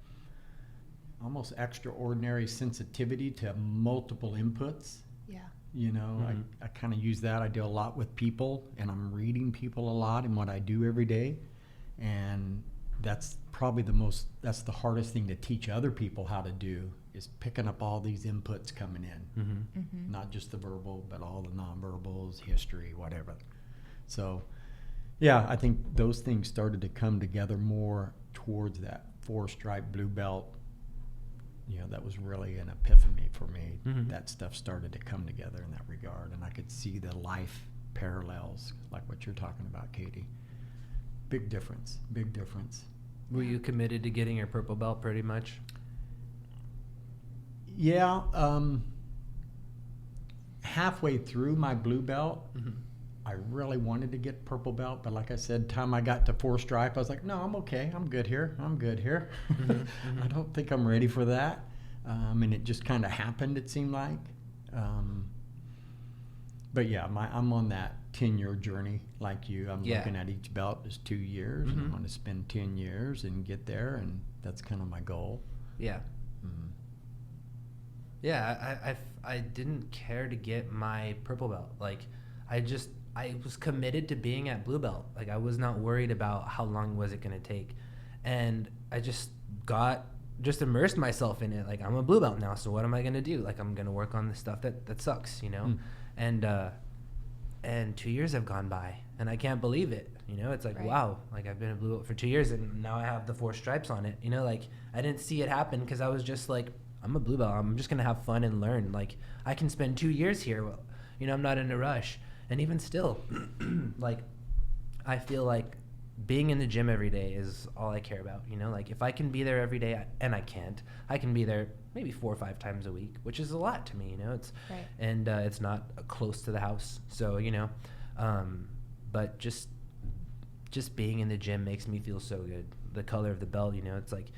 almost extraordinary sensitivity to multiple inputs. Yeah. You know, I kind of use that. I do a lot with people, and I'm reading people a lot in what I do every day. And that's probably that's the hardest thing to teach other people how to do, is picking up all these inputs coming in. Not just the verbal, but all the nonverbals, history, whatever. So, yeah, I think those things started to come together more towards that 4-stripe blue belt. You know, that was really an epiphany for me. That stuff started to come together in that regard, and I could see the life parallels, like what you're talking about, Katie. Big difference. Were you committed to getting your purple belt pretty much? Yeah. Halfway through my blue belt, I really wanted to get purple belt, but like I said, time I got to 4-stripe, I was like, no, I'm okay. I'm good here. I don't think I'm ready for that. And it just kind of happened, it seemed like. But yeah, I'm on that 10-year journey like you. I'm looking at each belt as 2 years, and I want to spend 10 years and get there, and that's kind of my goal. Yeah. Yeah, I didn't care to get my purple belt. Like, I was committed to being at blue belt. Like, I was not worried about how long was it going to take. And I just immersed myself in it. Like, I'm a blue belt now, so what am I going to do? Like, I'm going to work on the stuff that sucks, you know? And and 2 years have gone by, and I can't believe it. You know, it's like, Right. wow, like I've been a blue belt for 2 years, and now I have the 4 stripes on it. You know, like I didn't see it happen because I was just like, I'm a blue belt. I'm just gonna have fun and learn. Like I can spend 2 years here. Well, you know, I'm not in a rush. And even still, like I feel like being in the gym every day is all I care about. You know, like if I can be there every day, and I can't, I can be there maybe 4 or 5 times a week, which is a lot to me. You know, it's Right. and it's not close to the house, so you know, but just being in the gym makes me feel so good. The color of the belt, you know, it's like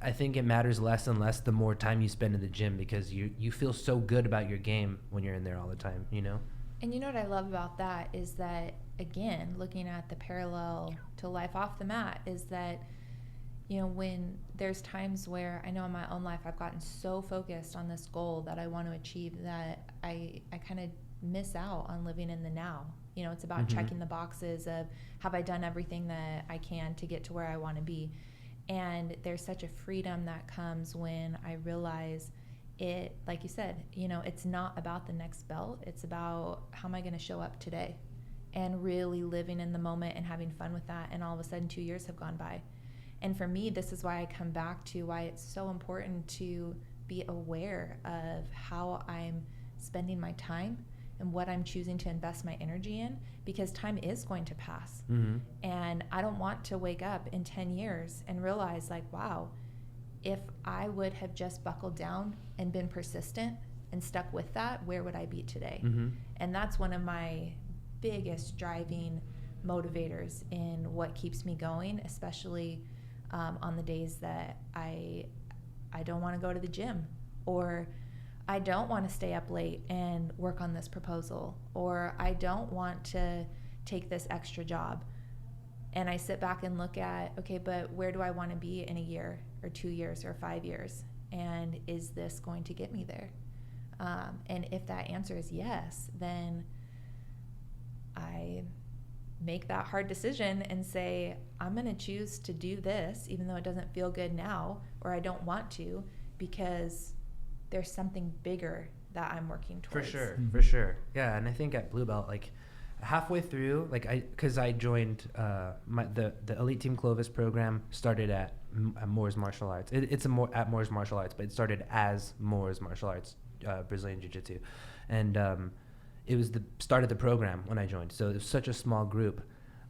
I think it matters less and less the more time you spend in the gym, because you feel so good about your game when you're in there all the time, you know. And you know what I love about that is that, again, looking at the parallel to life off the mat, is that, you know, when there's times where I know in my own life I've gotten so focused on this goal that I want to achieve that I kind of miss out on living in the now. You know, it's about checking the boxes of, have I done everything that I can to get to where I want to be? And there's such a freedom that comes when I realize it, like you said, you know, it's not about the next belt. It's about, how am I going to show up today? And really living in the moment and having fun with that. And all of a sudden 2 years have gone by. And for me, this is why I come back to why it's so important to be aware of how I'm spending my time and what I'm choosing to invest my energy in, because time is going to pass. And I don't want to wake up in 10 years and realize, like, wow, if I would have just buckled down and been persistent and stuck with that, where would I be today? And that's one of my biggest driving motivators in what keeps me going, especially on the days that I don't want to go to the gym, or I don't want to stay up late and work on this proposal, or I don't want to take this extra job. And I sit back and look at, okay, but where do I want to be in a year or 2 years or 5 years? And is this going to get me there? And if that answer is yes, then I make that hard decision and say, I'm going to choose to do this, even though it doesn't feel good now, or I don't want to, because there's something bigger that I'm working towards. For sure. Yeah, and I think at blue belt, like halfway through, like because I joined the Elite Team Clovis program started at Moore's Martial Arts. It's at Moore's Martial Arts, but it started as Moore's Martial Arts, Brazilian Jiu Jitsu, and it was the start of the program when I joined. So it was such a small group.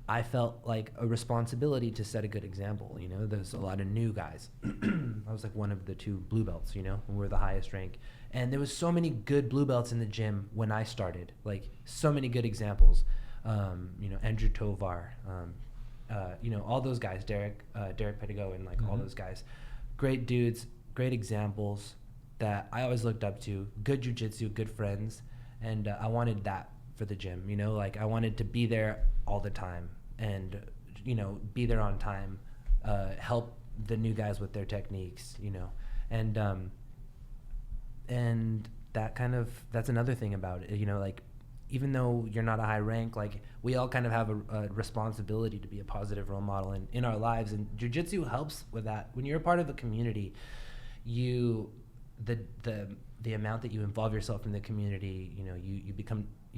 I felt like a responsibility to set a good example. You know, there's a lot of new guys. I was like one of the 2 blue belts, you know, and we're the highest rank. And there was so many good blue belts in the gym when I started, like so many good examples. You know, Andrew Tovar, you know, all those guys, Derek Pedigo, and like all those guys, great dudes, great examples that I always looked up to, good jiu-jitsu, good friends. And I wanted that for the gym, you know, like I wanted to be there all the time and, you know, be there on time, help the new guys with their techniques, you know, and that kind of, that's another thing about it, you know, like even though you're not a high rank, like we all kind of have a responsibility to be a positive role model in our lives, and jiu-jitsu helps with that. When you're a part of a community, the amount that you involve yourself in the community, you know, you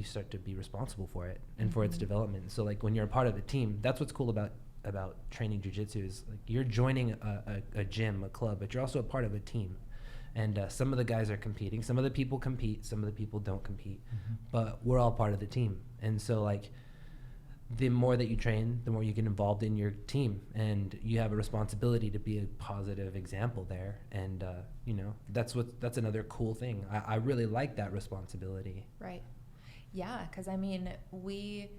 start to be responsible for it and for its development. So like when you're a part of a team, that's what's cool about training jiu-jitsu, is like you're joining a gym, a club, but you're also a part of a team. And some of the guys are competing, some of the people compete, some of the people don't compete, but we're all part of the team. And so like the more that you train, the more you get involved in your team, and you have a responsibility to be a positive example there. And you know, that's another cool thing. I really like that responsibility. Right. Yeah, because I mean, we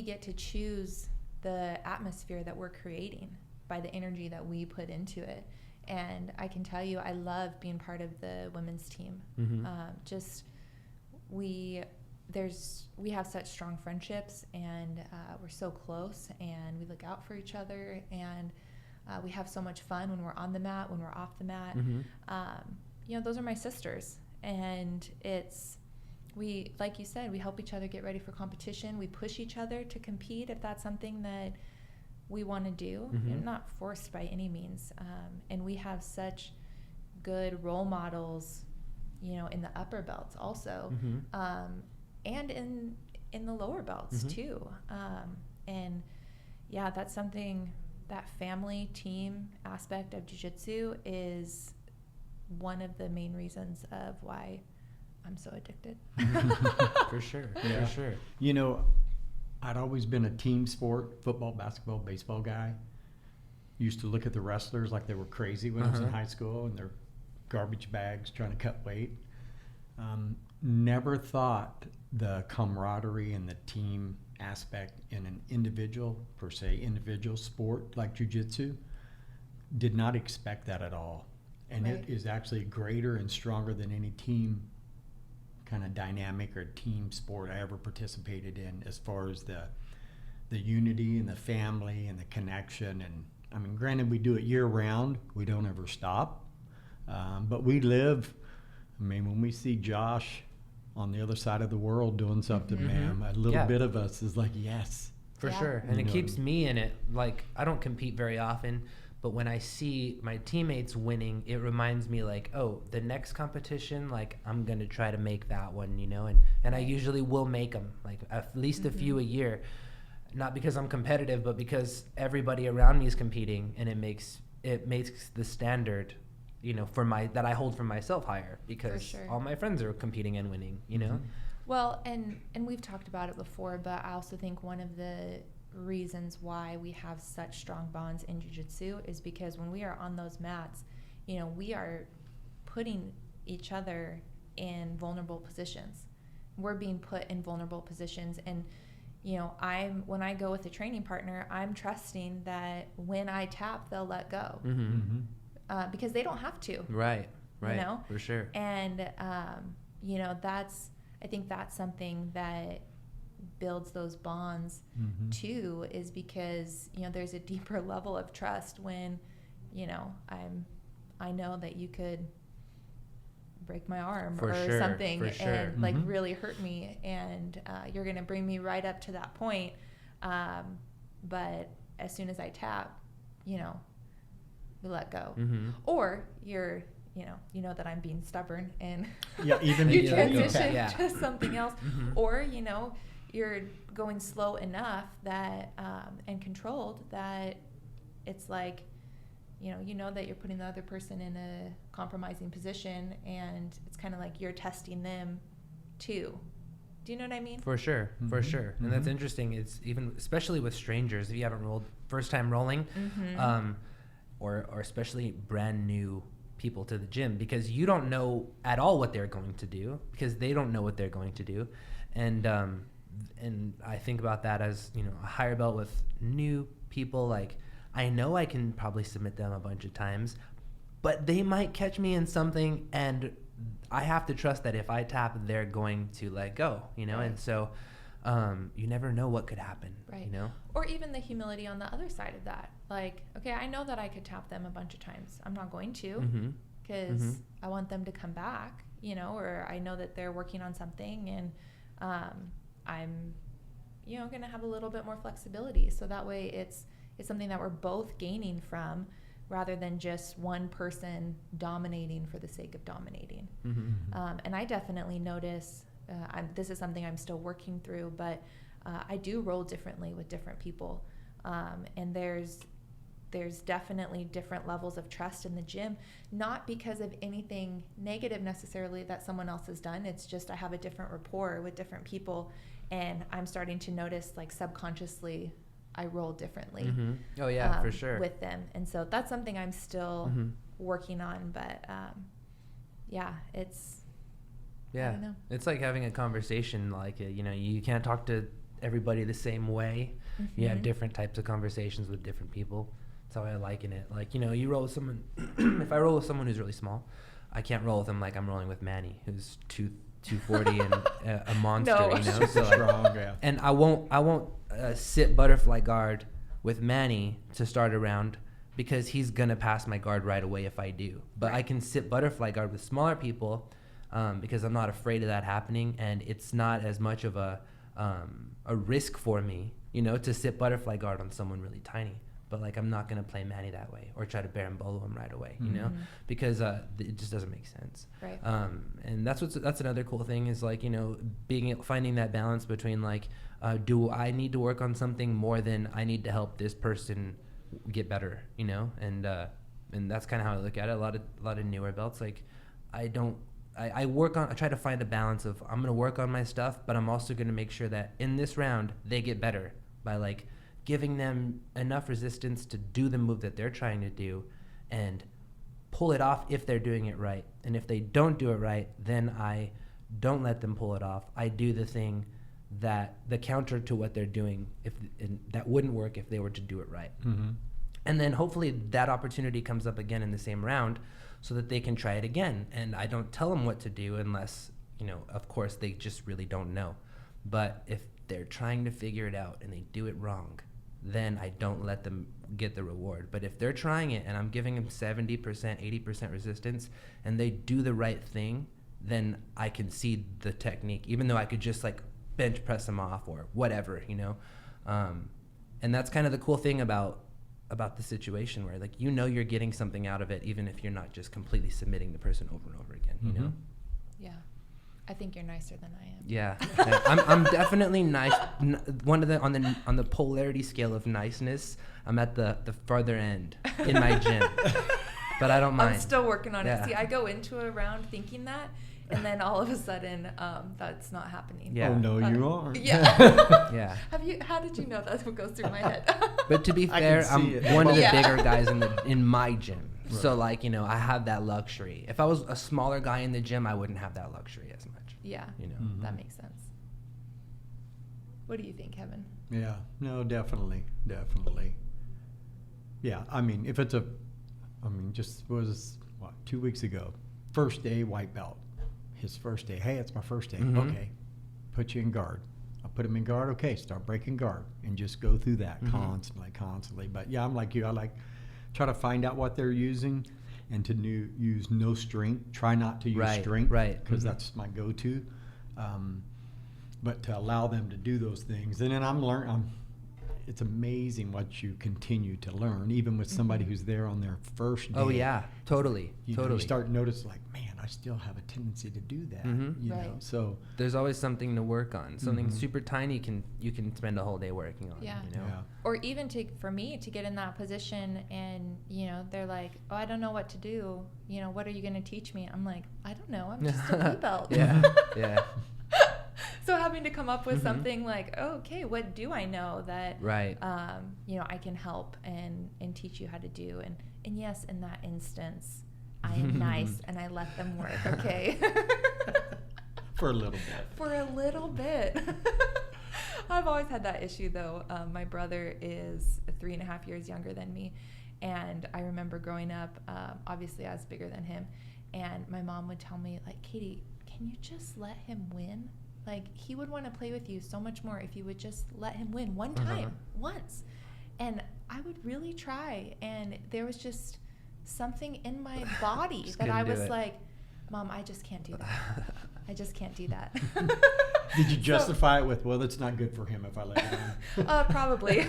get to choose the atmosphere that we're creating by the energy that we put into it. And I can tell you, I love being part of the women's team. We have such strong friendships, and we're so close, and we look out for each other, and we have so much fun when we're on the mat, when we're off the mat. You know, those are my sisters, and we, like you said, we help each other get ready for competition. We push each other to compete if that's something that we want to do. You know, not forced by any means. And we have such good role models, you know, in the upper belts also. And in the lower belts too. And yeah, that's something, that family team aspect of jiu-jitsu is one of the main reasons of why I'm so addicted. For sure. Yeah. For sure. You know, I'd always been a team sport, football, basketball, baseball guy. Used to look at the wrestlers like they were crazy when I was in high school, and their garbage bags trying to cut weight. Never thought the camaraderie and the team aspect in an individual, per se, individual sport like jiu-jitsu, did not expect that at all. And Right. it is actually greater and stronger than any team kind of dynamic or team sport I ever participated in, as far as the unity and the family and the connection. And I mean, granted, we do it year round, we don't ever stop, but we live, I mean, when we see Josh on the other side of the world doing something, man, a little bit of us is like, yes. For Yeah. sure. And You it know, keeps me in it. Like, I don't compete very often, but when I see my teammates winning, it reminds me like, oh, the next competition, like, I'm going to try to make that one, you know? And I usually will make them, like, at least a few a year. Not because I'm competitive, but because everybody around me is competing, and it makes the standard, you know, that I hold for myself higher, because sure. all my friends are competing and winning, you know? Well, and we've talked about it before, but I also think one of the reasons why we have such strong bonds in jiu-jitsu is because when we are on those mats, you know, we are putting each other in vulnerable positions. We're being put in vulnerable positions, and you know, when I go with a training partner, I'm trusting that when I tap, they'll let go, because they don't have to. Right. You know? For sure. And you know, I think that's something that builds those bonds too, is because, you know, there's a deeper level of trust when, you know, I know that you could break my arm For or sure, something for sure. and like really hurt me, and you're gonna bring me right up to that point, but as soon as I tap, you know, we let go. Or you know that I'm being stubborn and Even you if transition Yeah. to something else, or you know, you're going slow enough that and controlled that it's like, you know that you're putting the other person in a compromising position, and it's kind of like you're testing them too. Do you know what I mean? For sure, for sure. And that's interesting. It's even, especially with strangers, if you haven't rolled, first time rolling, or especially brand new people to the gym, because you don't know at all what they're going to do, because they don't know what they're going to do. And I think about that as, you know, a higher belt with new people. Like, I know I can probably submit them a bunch of times, but they might catch me in something, and I have to trust that if I tap, they're going to let go, you know? Right. And so you never know what could happen, Right. you know? Or even the humility on the other side of that. Like, okay, I know that I could tap them a bunch of times. I'm not going to, because I want them to come back, you know, or I know that they're working on something, and I'm, you know, going to have a little bit more flexibility. So that way it's something that we're both gaining from, rather than just one person dominating for the sake of dominating. And I definitely notice, this is something I'm still working through, but I do roll differently with different people. And there's definitely different levels of trust in the gym, not because of anything negative necessarily that someone else has done. It's just I have a different rapport with different people, and I'm starting to notice, like, subconsciously I roll differently. Oh yeah, for sure. With them. And so that's something I'm still working on, but yeah, it's, I don't know. It's like having a conversation. Like, you know, you can't talk to everybody the same way. You have different types of conversations with different people. That's how I liken it. Like, you know, you roll with someone, if I roll with someone who's really small, I can't roll with them like I'm rolling with Manny, who's 240 and a monster, No. you know? So, like, Strong, yeah. and I won't sit butterfly guard with Manny to start a round, because he's gonna pass my guard right away if I do. But I can sit butterfly guard with smaller people, because I'm not afraid of that happening, and it's not as much of a risk for me, you know, to sit butterfly guard on someone really tiny. but like I'm not gonna play Manny that way or try to berimbolo him right away, you know, because it just doesn't make sense. Right. And that's another cool thing is like, you know, finding that balance between like, do I need to work on something more than I need to help this person get better, you know, and that's kind of how I look at it. A lot of newer belts, like I try to find a balance of I'm gonna work on my stuff, but I'm also gonna make sure that in this round they get better by like giving them enough resistance to do the move that they're trying to do and pull it off if they're doing it right. And if they don't do it right, then I don't let them pull it off. I do the thing that the counter to what they're doing that wouldn't work if they were to do it right. And then hopefully that opportunity comes up again in the same round so that they can try it again. And I don't tell them what to do unless, you know, of course they just really don't know. But if they're trying to figure it out and they do it wrong, then I don't let them get the reward. But if they're trying it and I'm giving them 70%, 80% resistance and they do the right thing, then I concede the technique, even though I could just like bench press them off or whatever, you know. And that's kind of the cool thing about the situation where like, you know, you're getting something out of it, even if you're not just completely submitting the person over and over again, you know? Yeah. I think you're nicer than I am. Yeah. I'm definitely nice. One of the, on the polarity scale of niceness, I'm at the farther end in my gym, but I don't mind. I'm still working on Yeah. it. See, I go into a round thinking that, and then all of a sudden, that's not happening. Yeah. Oh, no, you aren't. Yeah. Yeah. How did you know that's what goes through my head? But to be I fair, can I'm see it. one of the Yeah. bigger guys in my gym. Right. So like, you know, I have that luxury. If I was a smaller guy in the gym, I wouldn't have that luxury as much. Yeah. You know. That makes sense. What do you think, Kevin? Yeah, no, definitely. Yeah, I mean, if it's just was, 2 weeks ago, first day white belt, his first day, hey, it's my first day, okay, put you in guard. I'll put him in guard, okay, start breaking guard, and just go through that constantly. But yeah, I'm like you, I like, try to find out what they're using, and to use no strength, try not to use strength, because that's my go-to. But to allow them to do those things, and then it's amazing what you continue to learn, even with somebody who's there on their first day. Oh yeah, totally. You start to notice, like, man, I still have a tendency to do that. You know, so there's always something to work on. Something super tiny you can spend a whole day working on. Yeah. You know? yeah. Or even for me to get in that position and, you know, they're like, oh, I don't know what to do. You know, what are you going to teach me? I'm like, I don't know. I'm just a blue belt. Yeah. Yeah. So having to come up with something like, oh, okay, what do I know that, you know, I can help and teach you how to do. And yes, in that instance, I am nice and I let them work, okay? For a little bit. For a little bit. I've always had that issue, though. My brother is 3.5 years younger than me. And I remember growing up, obviously I was bigger than him. And my mom would tell me, like, Katie, can you just let him win? Like, he would want to play with you so much more if you would just let him win one time, once. And I would really try. And there was just something in my body that I was like, Mom, I just can't do that. I just can't do that. Did you justify it with, well, it's not good for him if I let him? Probably.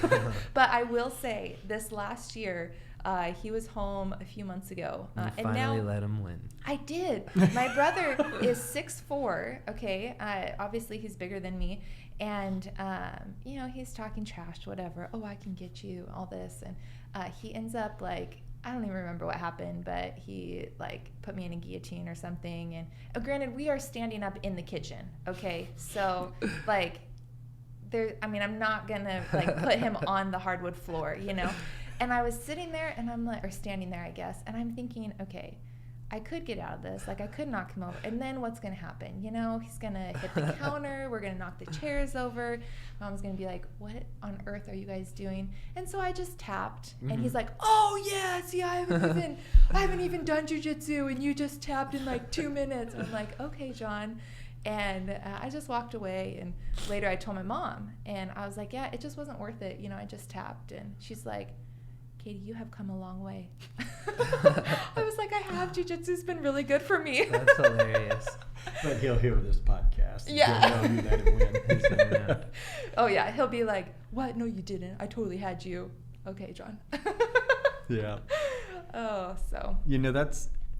But I will say, this last year, he was home a few months ago. You and finally now let him win. I did. My brother is 6'4", okay? Obviously, he's bigger than me. And, you know, he's talking trash, whatever. Oh, I can get you, all this. And he ends up, like, I don't even remember what happened, but he, like, put me in a guillotine or something. And granted, we are standing up in the kitchen, okay? So, like, I'm not going to, like, put him on the hardwood floor, you know? And I was sitting there, and I'm like, or standing there, I guess, and I'm thinking, okay, I could get out of this. Like, I could knock him over. And then what's going to happen? You know, he's going to hit the counter. We're going to knock the chairs over. Mom's going to be like, what on earth are you guys doing? And so I just tapped. And he's like, oh, yeah, see, I haven't even done jiu-jitsu, and you just tapped in, like, 2 minutes. And I'm like, okay, John. And I just walked away. And later I told my mom. And I was like, yeah, it just wasn't worth it. You know, I just tapped. And she's like, Katie, you have come a long way. I was like, I have. Jiu-jitsu's been really good for me. That's hilarious. But he'll hear this podcast. Yeah. He'll know you let him win. Yeah. Oh, yeah. He'll be like, what? No, you didn't. I totally had you. okay, John. Yeah. Oh, so. You know,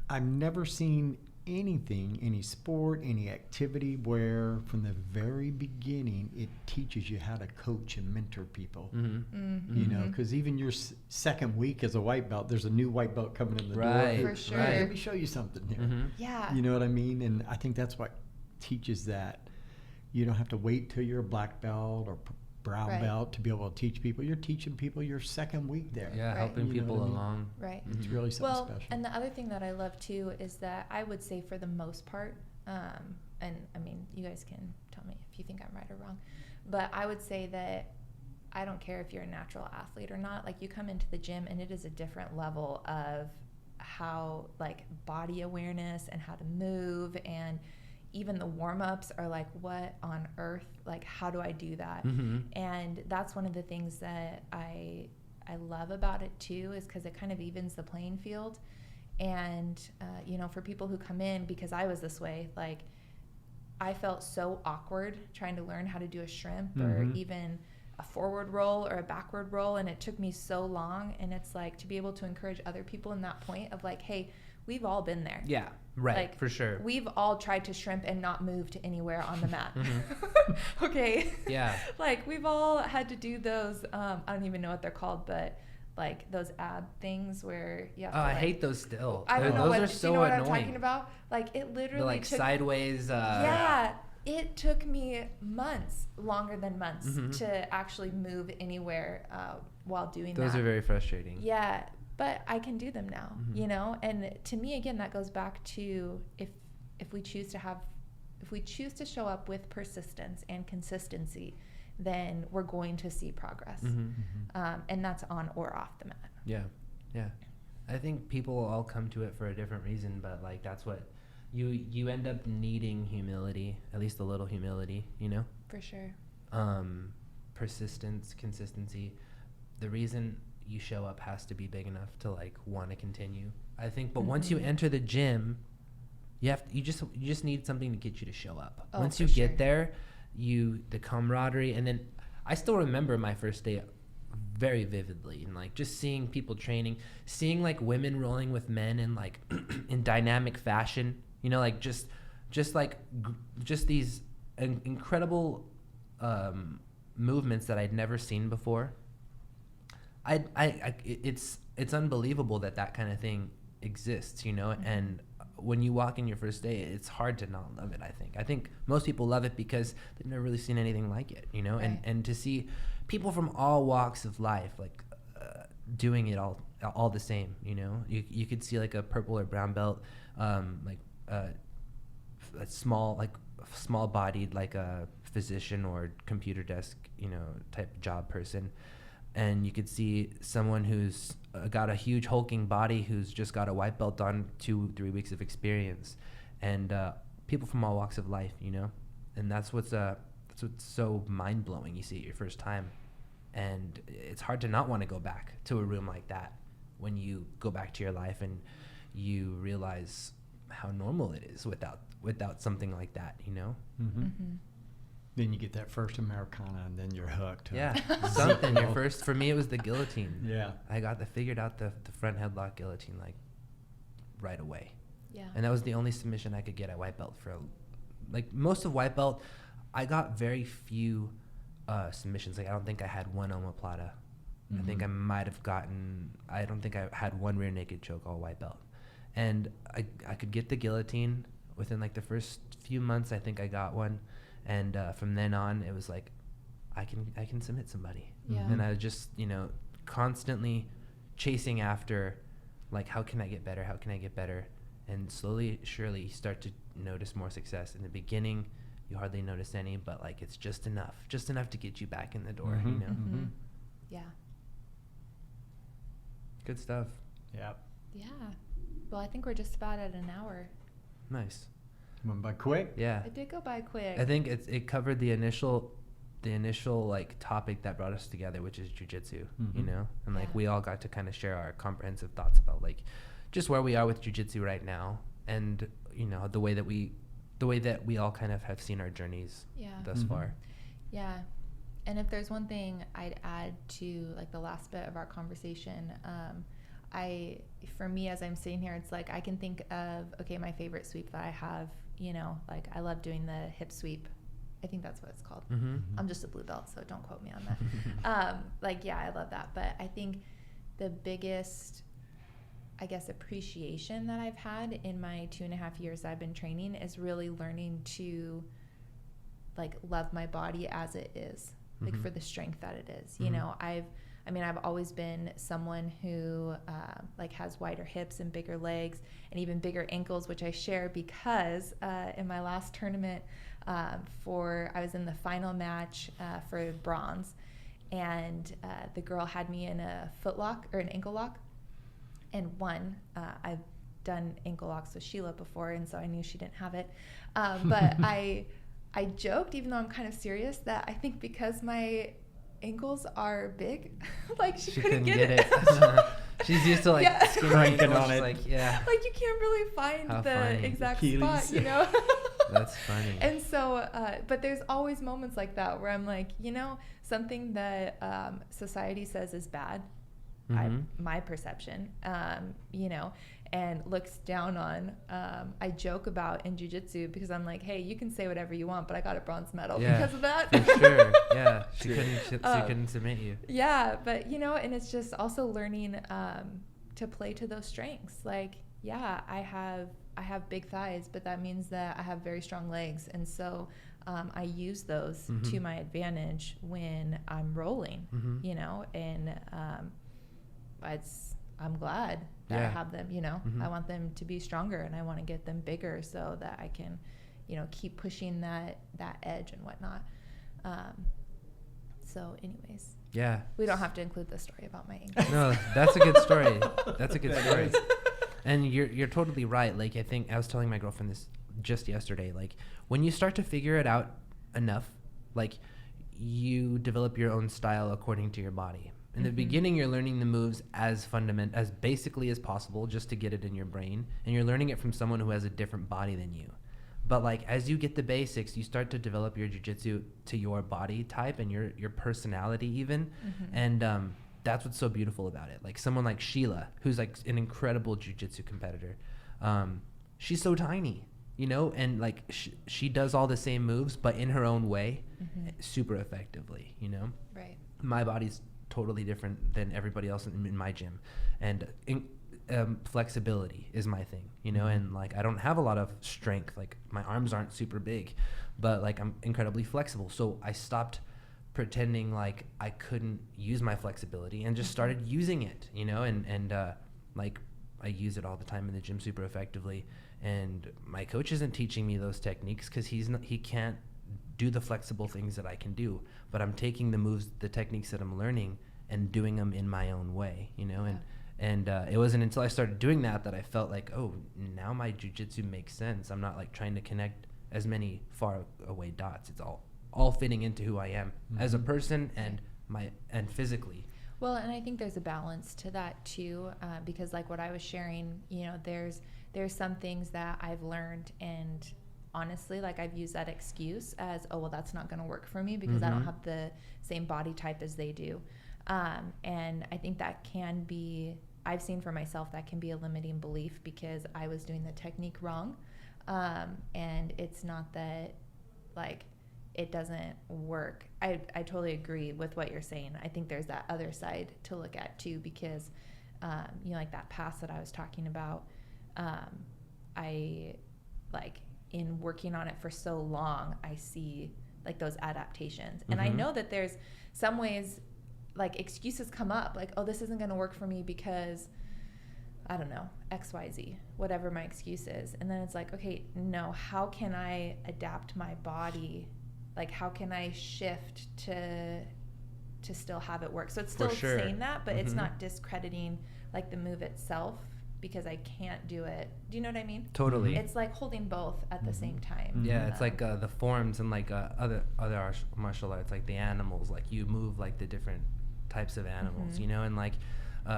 I've never seen anything, any sport, any activity where from the very beginning it teaches you how to coach and mentor people. Mm-hmm. You know, because even your second week as a white belt, there's a new white belt coming in the door. Right. Hey, For sure. hey, let me show you something here. Mm-hmm. Yeah. You know what I mean? And I think that's what teaches that. You don't have to wait till you're a black belt or brown Right. belt to be able to teach people. You're teaching people your second week there. Yeah, Right. helping You know people what I mean? along. Right. It's really something Well, special. and the other thing that I love too is that I would say for the most part, and I mean, you guys can tell me if you think I'm right or wrong, but I would say that I don't care if you're a natural athlete or not. Like, you come into the gym and it is a different level of how, like, body awareness and how to move, and even the warm-ups are like, what on earth, like, how do I do that? Mm-hmm. And that's one of the things that I love about it too, is because it kind of evens the playing field. And you know, for people who come in, because I was this way, like, I felt so awkward trying to learn how to do a shrimp or even a forward roll or a backward roll, and it took me so long. And it's like, to be able to encourage other people in that point of like, hey, we've all been there. Yeah, right, Like, for sure. We've all tried to shrimp and not move to anywhere on the mat. Okay. Yeah. Like, we've all had to do those, I don't even know what they're called, but like those ab things where you have Oh, to, I like, hate those still. I don't know Those what, are do so you know what annoying. I'm talking about? Like, it literally The like took, sideways. yeah, it took me months, longer than months, Mhm. to actually move anywhere while doing Those that. are very frustrating. Yeah, but I can do them now, Mhm. you know? And to me, again, that goes back to if we choose to show up with persistence and consistency, then we're going to see progress. Mm-hmm. And that's on or off the mat. Yeah, yeah. I think people all come to it for a different reason, but like that's what you end up needing humility, at least a little humility, you know? For sure. Persistence, consistency. The reason you show up has to be big enough to like want to continue, I think. But once you Mhm. enter the gym, you just need something to get you to show up. Oh, Once for you sure. get there, the camaraderie, and then I still remember my first day very vividly, and like just seeing people training, seeing like women rolling with men in like in dynamic fashion, you know, like just these incredible movements that I'd never seen before. It's unbelievable that kind of thing exists, you know. Mhm. And when you walk in your first day, it's hard to not love it. I think most people love it because they've never really seen anything like it, you know. Right. And to see people from all walks of life like doing it all the same, you know. You could see like a purple or brown belt, a small bodied, like a physician or computer desk, you know, type job person. And you could see someone who's got a huge hulking body who's just got a white belt on 2-3 weeks of experience, and people from all walks of life, you know. And that's what's so mind blowing. You see it your first time, and it's hard to not want to go back to a room like that when you go back to your life and you realize how normal it is without something like that, you know. Mm-hmm. Mhm. Then you get that first Americana, and then you're hooked. Yeah, Huh? something. Your first, for me, it was the guillotine. Yeah. I figured out the front headlock guillotine like right away, Yeah. and that was the only submission I could get at white belt for like most of white belt. I got very few submissions. Like I don't think I had one omoplata. I think I might have gotten. I don't think I had one rear naked choke all white belt, and I could get the guillotine within like the first few months. I think I got one. And from then on, it was like, I can submit somebody. Yeah. And I was just, you know, constantly chasing after, like, how can I get better? How can I get better? And slowly, surely, you start to notice more success. In the beginning, you hardly notice any, but like it's just enough to get you back in the door. You know, Mhm. Yeah. good stuff. Yeah. Yeah. Well, I think we're just about at an hour. Nice. Went by quick. Yeah. It did go by quick. I think it covered the initial like topic that brought us together, which is jiu-jitsu, you Mhm. know, and like Yeah. we all got to kind of share our comprehensive thoughts about like just where we are with jiu-jitsu right now, and you know the way that we all kind of have seen our journeys Yeah. thus Mhm. far. Yeah. And if there's one thing I'd add to like the last bit of our conversation, for me, as I'm sitting here, it's like I can think of, okay, my favorite sweep that I have, you know, like I love doing the hip sweep. I think that's what it's called. Mm-hmm. I'm just a blue belt, so don't quote me on that. Like, yeah, I love that. But I think the biggest, I guess, appreciation that I've had in my 2.5 years that I've been training is really learning to like love my body as it is, like for the strength that it is. You know, I've always been someone who like has wider hips and bigger legs and even bigger ankles, which I share because in my last tournament I was in the final match for bronze, and the girl had me in a foot lock or an ankle lock, and I've done ankle locks with Sheila before, and so I knew she didn't have it, but I joked, even though I'm kind of serious, that I think because my ankles are big, like she couldn't get it. She's used to like skinny cranking ankles, on it. like yeah. Like you can't really find How the funny. exact Achilles. spot, you know. That's funny. And so, but there's always moments like that where I'm like, you know, something that society says is bad, my perception, you know, and looks down on. I joke about in Jiu Jitsu because I'm like, hey, you can say whatever you want, but I got a bronze medal because of that. For sure. Yeah. She couldn't submit you. Yeah, but you know, and it's just also learning to play to those strengths. Like, yeah, I have big thighs, but that means that I have very strong legs, and so I use those to my advantage when I'm rolling. You know, and I'm glad that I have them, you know. I want them to be stronger, and I want to get them bigger so that I can, you know, keep pushing that edge and whatnot. So anyways, yeah, we don't have to include the story about my ankles. No, that's a good story. That's a good story. And you're totally right. Like, I think I was telling my girlfriend this just yesterday. Like, when you start to figure it out enough, like, you develop your own style according to your body. In the beginning, you're learning the moves as basically as possible, just to get it in your brain, and you're learning it from someone who has a different body than you. But like, as you get the basics, you start to develop your jiu-jitsu to your body type and your personality even, and that's what's so beautiful about it. Like someone like Sheila, who's like an incredible jiu-jitsu competitor, she's so tiny, you know, and like she does all the same moves, but in her own way, super effectively, you know. Right. My body's totally different than everybody else in my gym, and flexibility is my thing, you know, and like I don't have a lot of strength, like my arms aren't super big, but like I'm incredibly flexible. So I stopped pretending like I couldn't use my flexibility and just started using it, you know, and like I use it all the time in the gym super effectively, and my coach isn't teaching me those techniques because he can't do the flexible things that I can do, but I'm taking the moves, the techniques that I'm learning, and doing them in my own way, you know. And it wasn't until I started doing that I felt like, oh, now my jiu-jitsu makes sense. I'm not like trying to connect as many far away dots. It's all fitting into who I am as a person and physically. Well, and I think there's a balance to that too, because like what I was sharing, you know, there's some things that I've learned, and honestly, like I've used that excuse as, oh, well, that's not going to work for me because I don't have the same body type as they do. And I think that can be, I've seen for myself, that can be a limiting belief because I was doing the technique wrong. And it's not that like it doesn't work. I totally agree with what you're saying. I think there's that other side to look at too, because, you know, like that pass that I was talking about, I like, in working on it for so long, I see like those adaptations. And I know that there's some ways like excuses come up, like, oh, this isn't going to work for me because I don't know, XYZ, whatever my excuse is. And then it's like, okay, no, how can I adapt my body? Like, how can I shift to still have it work? So it's still saying that, but it's not discrediting like the move itself, because I can't do it. Do you know what I mean? Totally. It's like holding both at the same time. Yeah, it's like the forms and like other martial arts, like the animals, like you move like the different types of animals, you know? And like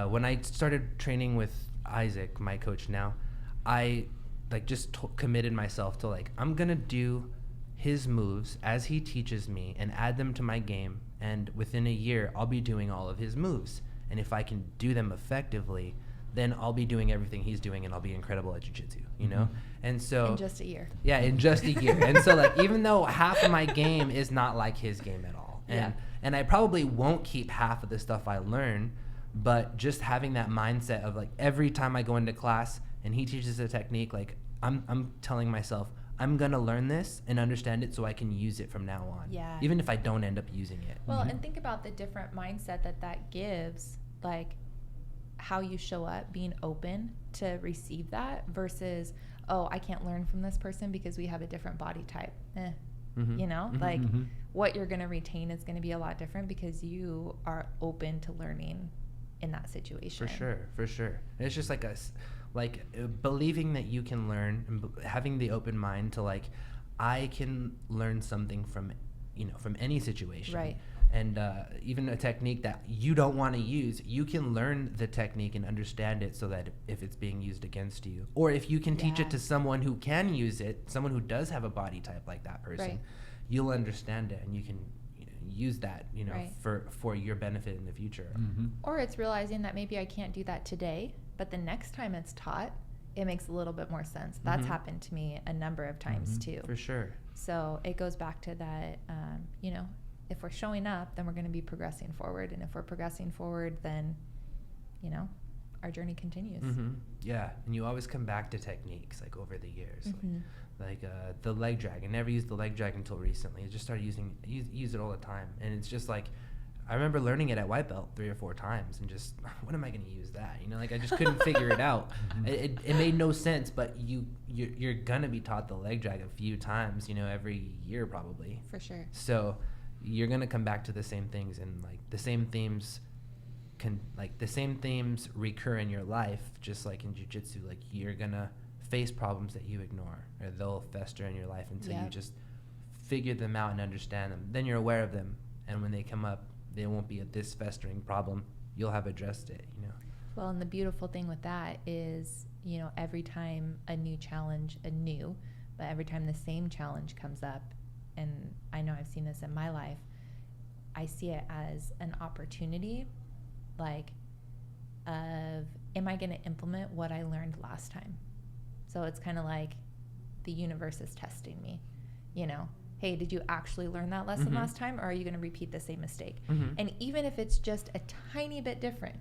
when I started training with Isaac, my coach now, I like just committed myself to like, I'm gonna do his moves as he teaches me and add them to my game and within a year I'll be doing all of his moves, and if I can do them effectively, then I'll be doing everything he's doing, and I'll be incredible at jiu-jitsu, you know? And so In just a year. yeah, in just a year. And so like, even though half of my game is not like his game at all, and I probably won't keep half of the stuff I learn, but just having that mindset of like, every time I go into class and he teaches a technique, like I'm telling myself, I'm gonna learn this and understand it so I can use it from now on. Yeah. Even if I don't end up using it. Well, and think about the different mindset that gives, like how you show up, being open to receive that versus, oh, I can't learn from this person because we have a different body type. You know, like what you're going to retain is going to be a lot different because you are open to learning in that situation. For sure. And it's just like believing that you can learn and having the open mind to like, I can learn something from, you know, from any situation. Right. And even a technique that you don't want to use, you can learn the technique and understand it so that if it's being used against you, or if you can teach it to someone who can use it, someone who does have a body type like that person, you'll understand it and you can, you know, use that, you know, for your benefit in the future. Or it's realizing that maybe I can't do that today, but the next time it's taught, it makes a little bit more sense. That's happened to me a number of times too. For sure. So it goes back to that, you know, if we're showing up, then we're going to be progressing forward. And if we're progressing forward, then, you know, our journey continues. Yeah. And you always come back to techniques like over the years, like the leg drag. I never used the leg drag until recently. I just started use it all the time. And it's just like, I remember learning it at white belt 3 or 4 times and just, when am I going to use that? You know, like I just couldn't figure it out. It made no sense, but you're going to be taught the leg drag a few times, you know, every year probably. For sure. So you're going to come back to the same things, and like the same themes recur in your life, just like in jiu-jitsu. Like you're going to face problems that you ignore, or they'll fester in your life until you just figure them out and understand them. Then you're aware of them, and when they come up, they won't be this festering problem. You'll have addressed it, you know. Well, and the beautiful thing with that is, you know, every time a new challenge, but every time the same challenge comes up, and I know I've seen this in my life, I see it as an opportunity, like, of, am I going to implement what I learned last time? So it's kind of like the universe is testing me, you know. Hey, did you actually learn that lesson last time, or are you going to repeat the same mistake? And even if it's just a tiny bit different,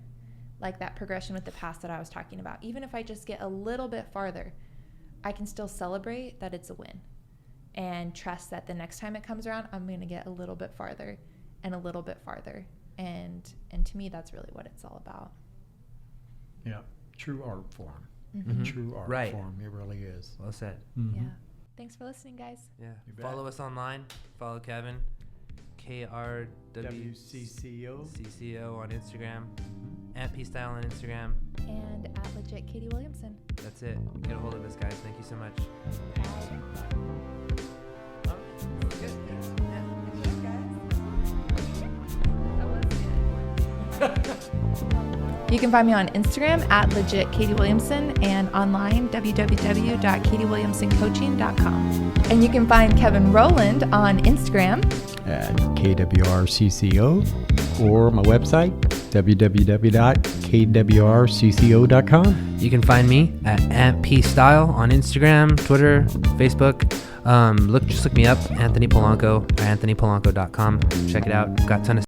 like that progression with the past that I was talking about, even if I just get a little bit farther, I can still celebrate that it's a win and trust that the next time it comes around, I'm going to get a little bit farther and a little bit farther. And to me, that's really what it's all about. Yeah, true art form. True art form. It really is. Well said. Yeah. Thanks for listening, guys. Yeah. You bet. Follow us online. Follow Kevin, KRWCCO on Instagram, at P-Style on Instagram. And at Legit Katie Williamson. That's it. Get a hold of us, guys. Thank you so much. You can find me on Instagram at Legit Katie Williamson and online www.katiewilliamsoncoaching.com. And you can find Kevin Roland on Instagram at KWRCCO or my website www.kwrcco.com. You can find me at P-Style on Instagram, Twitter, Facebook. Just look me up, Anthony Polanco, or anthonypolanco.com. Check it out. Got a ton of